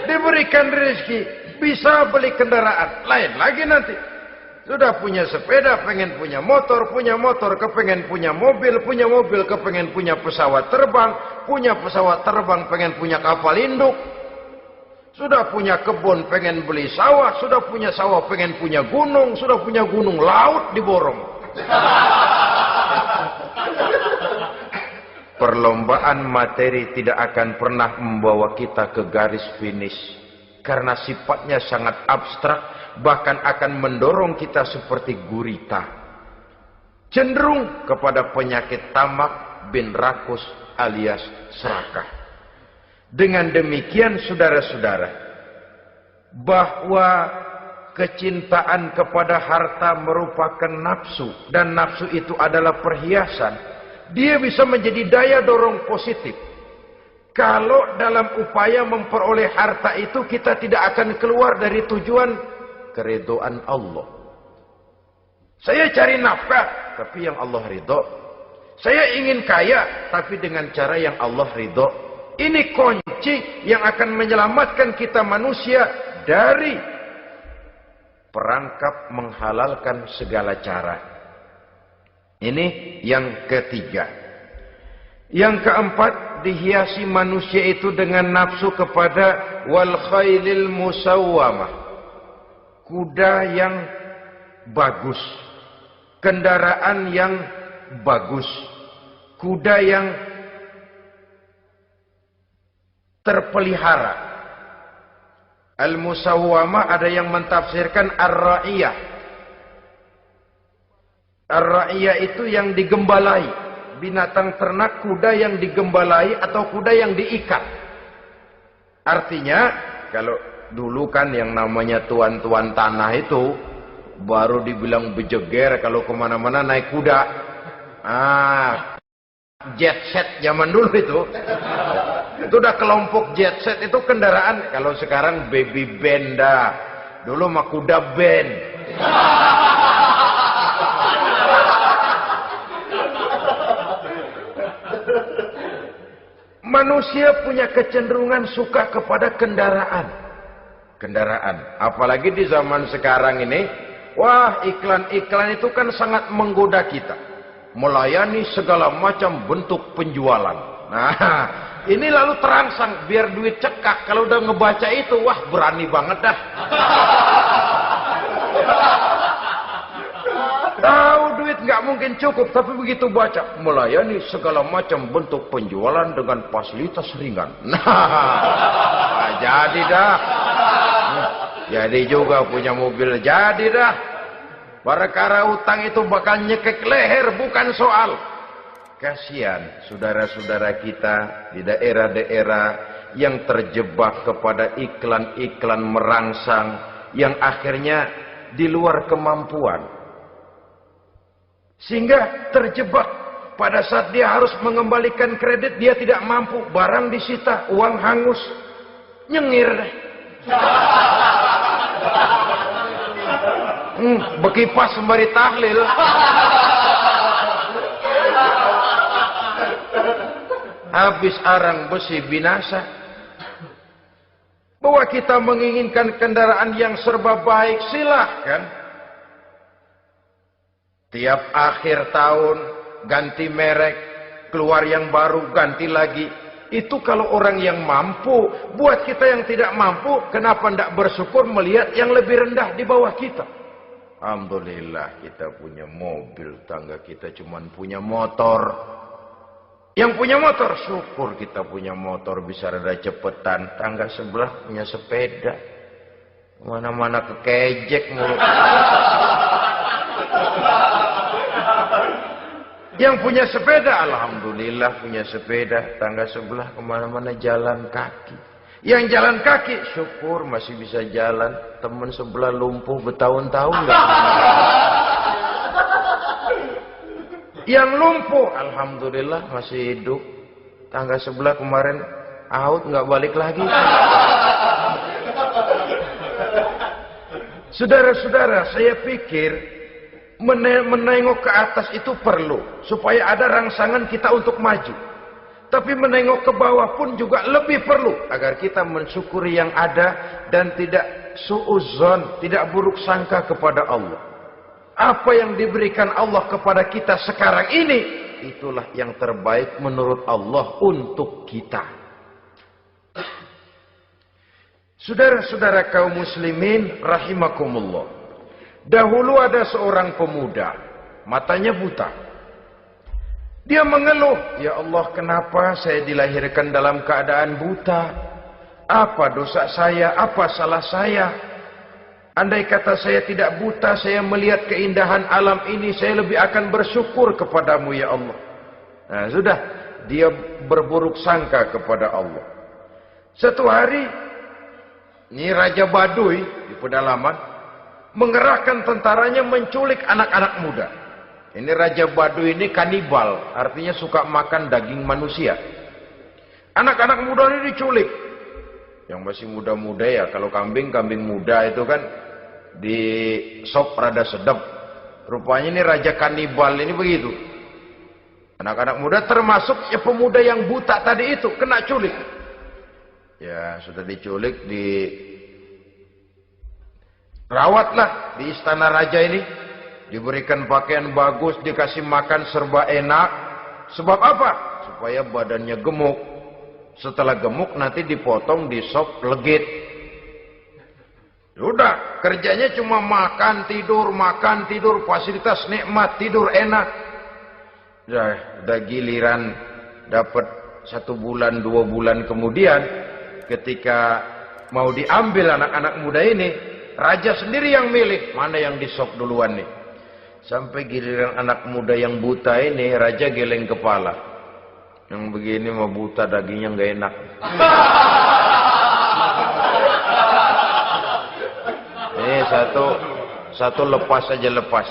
Speaker 1: Diberikan rezeki, bisa beli kendaraan. Lain lagi nanti. Sudah punya sepeda, pengen punya motor, kepengen punya mobil, kepengen punya pesawat terbang, pengen punya kapal induk. Sudah punya kebun, pengen beli sawah, sudah punya sawah, pengen punya gunung, sudah punya gunung, laut diborong. Perlombaan materi tidak akan pernah membawa kita ke garis finish. Karena sifatnya sangat abstrak, bahkan akan mendorong kita seperti gurita. Cenderung kepada penyakit tamak bin rakus alias serakah. Dengan demikian saudara-saudara, bahwa kecintaan kepada harta merupakan nafsu, dan nafsu itu adalah perhiasan, dia bisa menjadi daya dorong positif. Kalau dalam upaya memperoleh harta itu kita tidak akan keluar dari tujuan keridhaan Allah. Saya cari nafkah, tapi yang Allah ridho. Saya ingin kaya, tapi dengan cara yang Allah ridho. Ini kunci yang akan menyelamatkan kita manusia dari perangkap menghalalkan segala cara. Ini yang ketiga. Yang keempat, dihiasi manusia itu dengan nafsu kepada wal khailil musawwamah. Kuda yang bagus, kendaraan yang bagus, kuda yang terpelihara. Al-musawwamah ada yang mentafsirkan ar-ra'iyah. Ar-ra'iyah itu yang digembalai, binatang ternak, kuda yang digembalai atau kuda yang diikat. Artinya, kalau dulu kan yang namanya tuan-tuan tanah itu baru dibilang bejeger kalau kemana-mana naik kuda. Jet set zaman dulu itu udah kelompok jet set, itu kendaraan. Kalau sekarang baby benda, dulu mah kuda band. Manusia punya kecenderungan suka kepada kendaraan. Apalagi di zaman sekarang ini, wah, iklan-iklan itu kan sangat menggoda kita. Melayani segala macam bentuk penjualan. Nah, ini lalu terangsang biar duit cekak. Kalau udah ngebaca itu, wah, berani banget dah. Tahu duit nggak mungkin cukup, tapi begitu baca melayani segala macam bentuk penjualan dengan fasilitas ringan. Nah, jadi dah. Jadi juga punya mobil, jadi dah. Perkara utang itu bakal nyekek leher, bukan soal. Kasihan saudara-saudara kita di daerah-daerah yang terjebak kepada iklan-iklan merangsang yang akhirnya di luar kemampuan. Sehingga terjebak pada saat dia harus mengembalikan kredit, dia tidak mampu, barang disita, uang hangus, nyengir deh. Bekipas sembari tahlil. Habis arang besi binasa. Bahwa kita menginginkan kendaraan yang serba baik, silahkan. Tiap akhir tahun ganti merek, keluar yang baru, ganti lagi. Itu kalau orang yang mampu. Buat kita yang tidak mampu, kenapa tidak bersyukur melihat yang lebih rendah di bawah kita? Alhamdulillah kita punya mobil, tangga kita cuma punya motor. Yang punya motor, syukur kita punya motor bisa rada cepetan. Tangga sebelah punya sepeda, mana-mana kekejek mulu. Yang punya sepeda, alhamdulillah punya sepeda. Tangga sebelah kemana-mana jalan kaki. Yang jalan kaki, syukur masih bisa jalan. Teman sebelah lumpuh bertahun-tahun nggak. Yang lumpuh, alhamdulillah masih hidup. Tangga sebelah kemarin out nggak balik lagi. Saudara-saudara, saya pikir menengok ke atas itu perlu supaya ada rangsangan kita untuk maju. Tapi menengok ke bawah pun juga lebih perlu agar kita mensyukuri yang ada dan tidak suudzon, tidak buruk sangka kepada Allah. Apa yang diberikan Allah kepada kita sekarang ini, itulah yang terbaik menurut Allah untuk kita. Saudara-saudara kaum muslimin rahimakumullah. Dahulu ada seorang pemuda, matanya buta. Dia mengeluh, ya Allah, kenapa saya dilahirkan dalam keadaan buta? Apa dosa saya? Apa salah saya? Andai kata saya tidak buta, saya melihat keindahan alam ini, saya lebih akan bersyukur kepadamu ya Allah. Nah, sudah, dia berburuk sangka kepada Allah. Satu hari, ini Raja Baduy di pedalaman mengerahkan tentaranya menculik anak-anak muda. Ini Raja Baduy ini kanibal, artinya suka makan daging manusia. Anak-anak muda ini diculik. Yang masih muda-muda ya, kalau kambing muda itu kan di sop rada sedap. Rupanya ini Raja kanibal ini begitu. Anak-anak muda termasuk ya pemuda yang buta tadi itu kena culik. Ya sudah diculik, di rawatlah di istana raja ini. diberikan pakaian bagus, dikasih makan serba enak. Sebab apa? Supaya badannya gemuk. Setelah gemuk nanti dipotong, disop, legit. Udah, kerjanya cuma makan, tidur, fasilitas nikmat, tidur enak. Udah giliran dapat 1 bulan, 2 bulan kemudian, ketika mau diambil anak-anak muda ini, raja sendiri yang milih mana yang disop duluan nih. Sampai giliran anak muda yang buta ini, raja geleng kepala. Yang begini mah buta, dagingnya nggak enak. Ini satu lepas aja, lepas.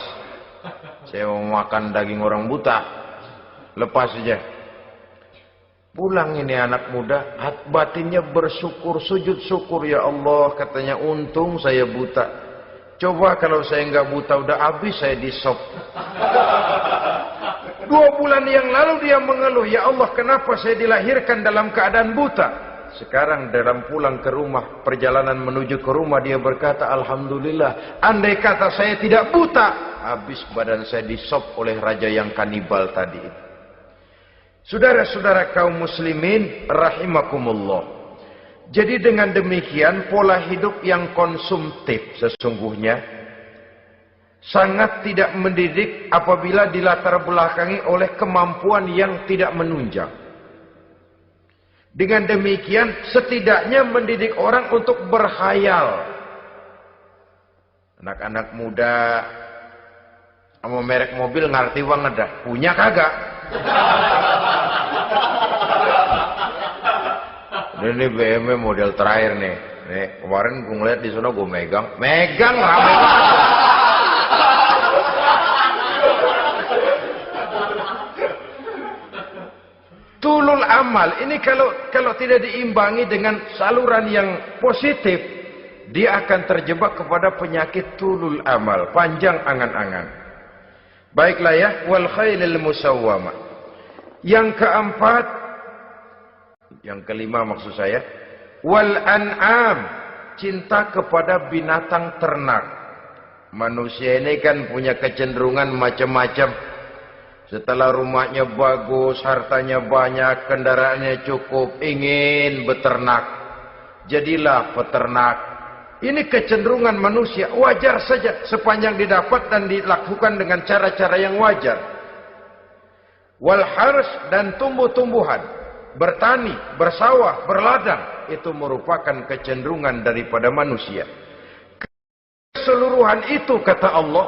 Speaker 1: Saya mau makan daging orang buta, lepas aja. Pulang ini anak muda, batinnya bersyukur, sujud syukur, ya Allah, katanya, untung saya buta. Coba kalau saya nggak buta, udah habis saya disop. 2 bulan yang lalu dia mengeluh, ya Allah, kenapa saya dilahirkan dalam keadaan buta? Sekarang dalam pulang ke rumah, perjalanan menuju ke rumah, dia berkata, alhamdulillah, andai kata saya tidak buta, habis badan saya disop oleh raja yang kanibal tadi. Saudara-saudara kaum muslimin rahimakumullah. Jadi dengan demikian pola hidup yang konsumtif sesungguhnya sangat tidak mendidik apabila dilatar belakangi oleh kemampuan yang tidak menunjang. Dengan demikian setidaknya mendidik orang untuk berkhayal. Anak-anak muda sama merek mobil ngerti banget dah, punya kagak? Ini BMW model terakhir nih. Nih, kemarin gue ngeliat di sana, gue megang rame banget. Tulul amal ini kalau tidak diimbangi dengan saluran yang positif, dia akan terjebak kepada penyakit tulul amal, panjang angan-angan. Baiklah ya, wal khailil musawwamah. Yang kelima maksud saya, wal an'am, cinta kepada binatang ternak. Manusia ini kan punya kecenderungan macam-macam. Setelah rumahnya bagus, hartanya banyak, kendaraannya cukup, ingin beternak. Jadilah peternak. Ini kecenderungan manusia, wajar saja sepanjang didapat dan dilakukan dengan cara-cara yang wajar. Wal hars, dan tumbuh-tumbuhan, bertani, bersawah, berladang, itu merupakan kecenderungan daripada manusia. Keseluruhan itu, kata Allah,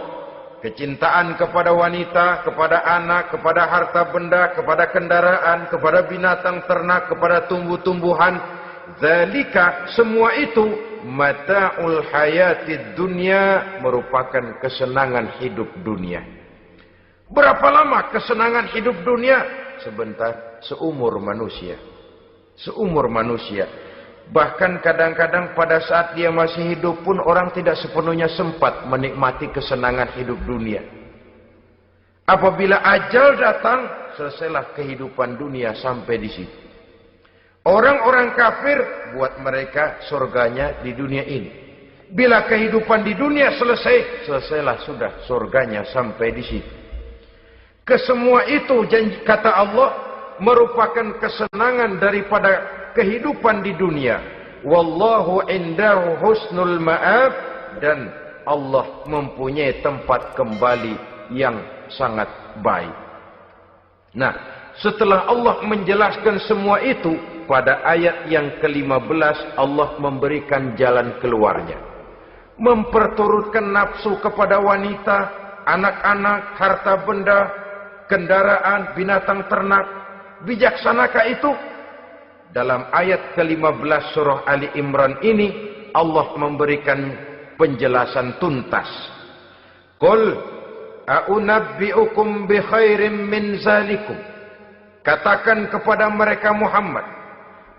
Speaker 1: kecintaan kepada wanita, kepada anak, kepada harta benda, kepada kendaraan, kepada binatang ternak, kepada tumbuh-tumbuhan, zalika, semua itu mata'ul hayatid dunya, merupakan kesenangan hidup dunia. Berapa lama kesenangan hidup dunia? Sebentar, seumur manusia. Seumur manusia. Bahkan kadang-kadang pada saat dia masih hidup pun orang tidak sepenuhnya sempat menikmati kesenangan hidup dunia. Apabila ajal datang, selesailah kehidupan dunia sampai di situ. Orang-orang kafir, buat mereka surganya di dunia ini. Bila kehidupan di dunia selesai, selesailah sudah surganya sampai di situ. Kesemua itu, kata Allah, merupakan kesenangan daripada kehidupan di dunia. Wallahu indahu husnul ma'ab, dan Allah mempunyai tempat kembali yang sangat baik. Nah, setelah Allah menjelaskan semua itu, pada ayat yang ke-15 Allah memberikan jalan keluarnya. Memperturutkan nafsu kepada wanita, anak-anak, harta benda, kendaraan, binatang ternak. Bijaksanakah itu? Dalam ayat ke-15 surah Ali Imran ini, Allah memberikan penjelasan tuntas. Qul a'unabbi'ukum bi khairim min zalikum. Katakan kepada mereka Muhammad,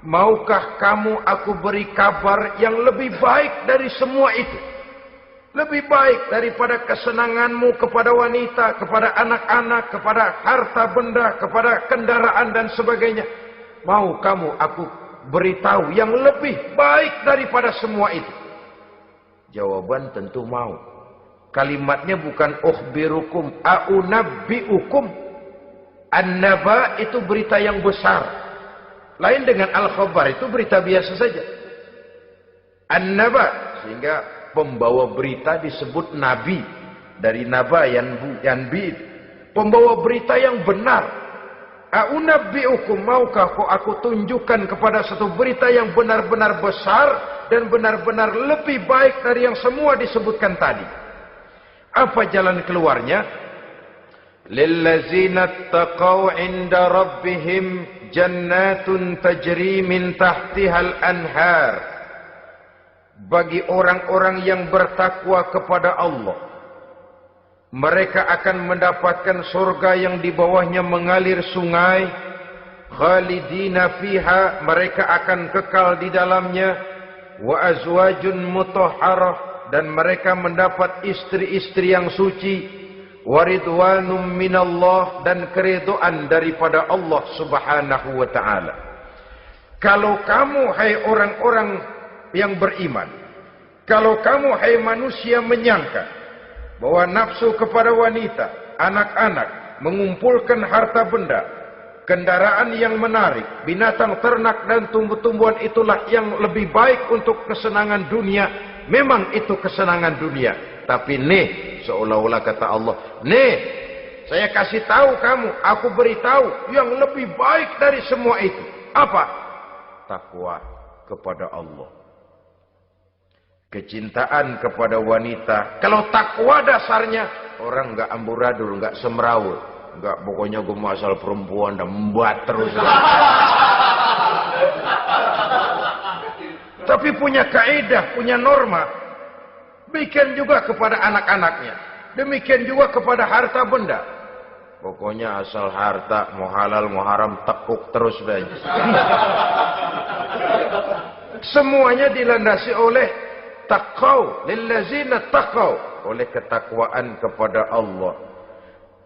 Speaker 1: maukah kamu aku beri kabar yang lebih baik dari semua itu? Lebih baik daripada kesenanganmu kepada wanita, kepada anak-anak, kepada harta benda, kepada kendaraan dan sebagainya. Mau kamu aku beritahu yang lebih baik daripada semua itu? Jawaban tentu mau. Kalimatnya bukan ukhbirukum, a'unabbi'ukum. An-naba itu berita yang besar. Lain dengan al-khabar, itu berita biasa saja. An-naba, sehingga pembawa berita disebut nabi. Dari naba, yanbi. Pembawa berita yang benar. A'unabbi'ukum, maukah kau aku tunjukkan kepada satu berita yang benar-benar besar dan benar-benar lebih baik dari yang semua disebutkan tadi. Apa jalan keluarnya? Lillazina taqaw 'inda rabbihim jannatun tajri min tahtihal anhar. Bagi orang-orang yang bertakwa kepada Allah, mereka akan mendapatkan surga yang di bawahnya mengalir sungai. Khalidina fiha, mereka akan kekal di dalamnya. Wa azwajun mutahharah, dan mereka mendapat istri-istri yang suci. Waridwanum minallah, dan keridhaan daripada Allah subhanahu wa ta'ala. Kalau kamu hai orang-orang yang beriman, kalau kamu hai manusia menyangka bahwa nafsu kepada wanita, anak-anak, mengumpulkan harta benda, kendaraan yang menarik, binatang ternak dan tumbuh-tumbuhan itulah yang lebih baik untuk kesenangan dunia, memang itu kesenangan dunia. Tapi nih, seolah-olah kata Allah, nih, saya kasih tahu kamu, aku beritahu yang lebih baik dari semua itu. Apa? Takwa kepada Allah. Kecintaan kepada wanita. Kalau takwa dasarnya, orang nggak amburadul, nggak semrawut, nggak pokoknya gue masal perempuan dan membuat terus. Tapi punya kaidah, punya norma. Demikian juga kepada anak-anaknya. Demikian juga kepada harta benda. Pokoknya asal harta, mau halal, mau haram, tekuk terus saja. Semuanya dilandasi oleh taqaw, lillazina taqaw, oleh ketakwaan kepada Allah.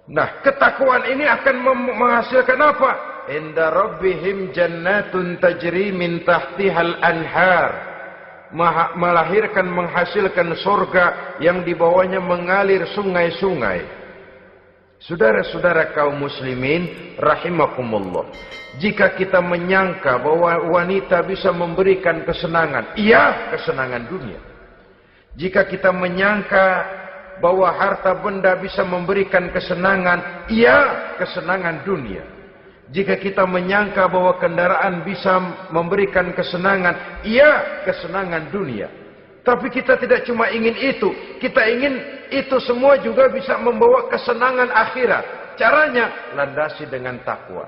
Speaker 1: Nah, ketakwaan ini akan menghasilkan apa? Inda rabbihim jannatun tajri min tahtihal anhar. Melahirkan, menghasilkan surga yang di bawahnya mengalir sungai-sungai. Saudara-saudara kaum muslimin rahimakumullah, jika kita menyangka bahwa wanita bisa memberikan kesenangan, iya, kesenangan dunia. Jika kita menyangka bahwa harta benda bisa memberikan kesenangan, iya, kesenangan dunia. Jika kita menyangka bahwa kendaraan bisa memberikan kesenangan, iya, kesenangan dunia. Tapi kita tidak cuma ingin itu, kita ingin itu semua juga bisa membawa kesenangan akhirat. Caranya landasi dengan takwa.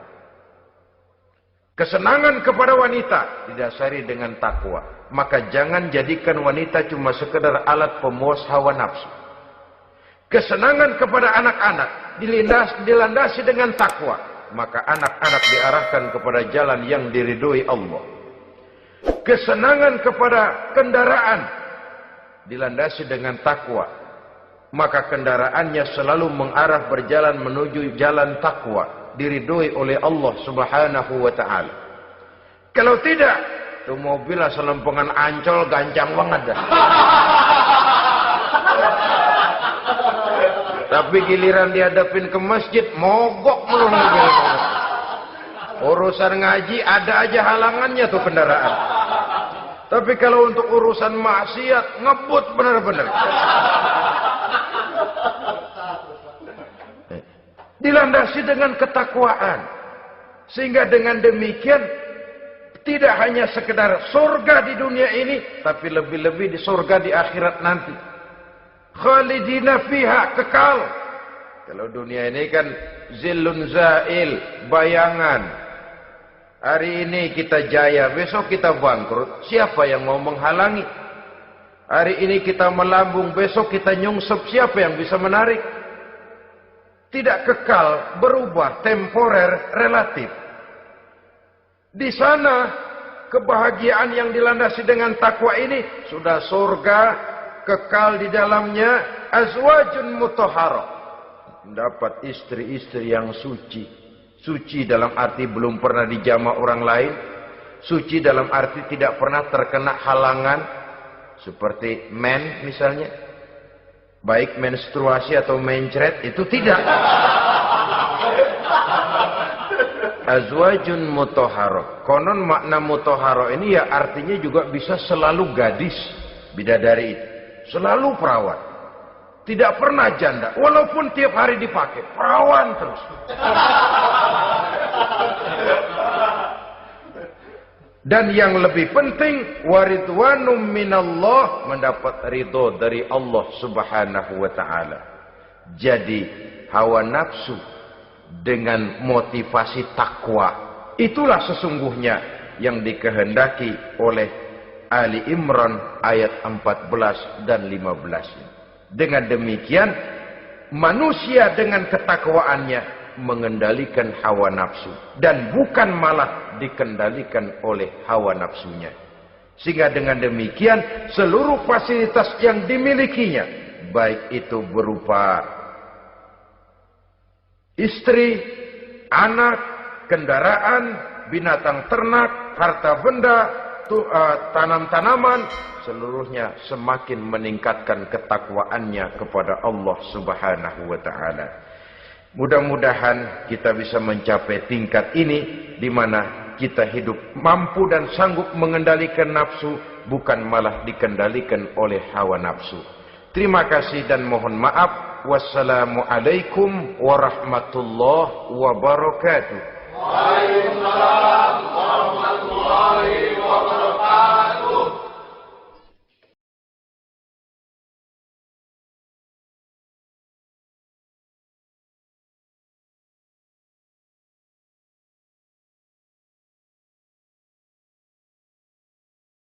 Speaker 1: Kesenangan kepada wanita didasari dengan takwa. Maka jangan jadikan wanita cuma sekedar alat pemuas hawa nafsu. Kesenangan kepada anak-anak dilandasi dengan takwa. Maka anak-anak diarahkan kepada jalan yang diridhoi Allah. Kesenangan kepada kendaraan dilandasi dengan takwa. Maka kendaraannya selalu mengarah berjalan menuju jalan takwa, diridhoi oleh Allah subhanahu wa ta'ala. Kalau tidak, itu mobil asal lempengan Ancol gancang banget dah. Tapi giliran dihadapin ke masjid, mogok melulu mobil. Urusan ngaji ada aja halangannya tuh kendaraan. Tapi kalau untuk urusan maksiat, ngebut benar-benar. Dilandasi dengan ketakwaan. Sehingga dengan demikian, tidak hanya sekedar surga di dunia ini, tapi lebih-lebih di surga di akhirat nanti. Khalidina fiha, kekal. Kalau dunia ini kan zillun zail, bayangan. Hari ini kita jaya, besok kita bangkrut. Siapa yang mau menghalangi? Hari ini kita melambung, besok kita nyungsep. Siapa yang bisa menarik? Tidak kekal, berubah, temporer, relatif. Di sana kebahagiaan yang dilandasi dengan takwa ini sudah surga, kekal di dalamnya, azwajun mutahharah, mendapat istri-istri yang suci. Suci dalam arti belum pernah dijamah orang lain, suci dalam arti tidak pernah terkena halangan seperti men misalnya. baik menstruasi atau mencret, itu tidak. Azwajun mutahharah. Konon makna mutahharah ini ya artinya juga bisa selalu gadis, bidadari itu, selalu perawan. Tidak pernah janda, walaupun tiap hari dipakai, perawan terus. Dan yang lebih penting, waridwanum minallah, mendapat ridho dari Allah Subhanahu wa taala. Jadi hawa nafsu dengan motivasi takwa, itulah sesungguhnya yang dikehendaki oleh Ali Imran ayat 14 dan 15. Dengan demikian, manusia dengan ketakwaannya mengendalikan hawa nafsu dan bukan malah dikendalikan oleh hawa nafsunya. Sehingga dengan demikian seluruh fasilitas yang dimilikinya, baik itu berupa istri, anak, kendaraan, binatang ternak, harta benda, tanam-tanaman, seluruhnya semakin meningkatkan ketakwaannya kepada Allah Subhanahu wa taala. Mudah-mudahan kita bisa mencapai tingkat ini di mana kita hidup mampu dan sanggup mengendalikan nafsu, bukan malah dikendalikan oleh hawa nafsu. Terima kasih dan mohon maaf. Wassalamualaikum warahmatullahi wabarakatuh.
Speaker 2: Waalaikumsalam warahmatullahi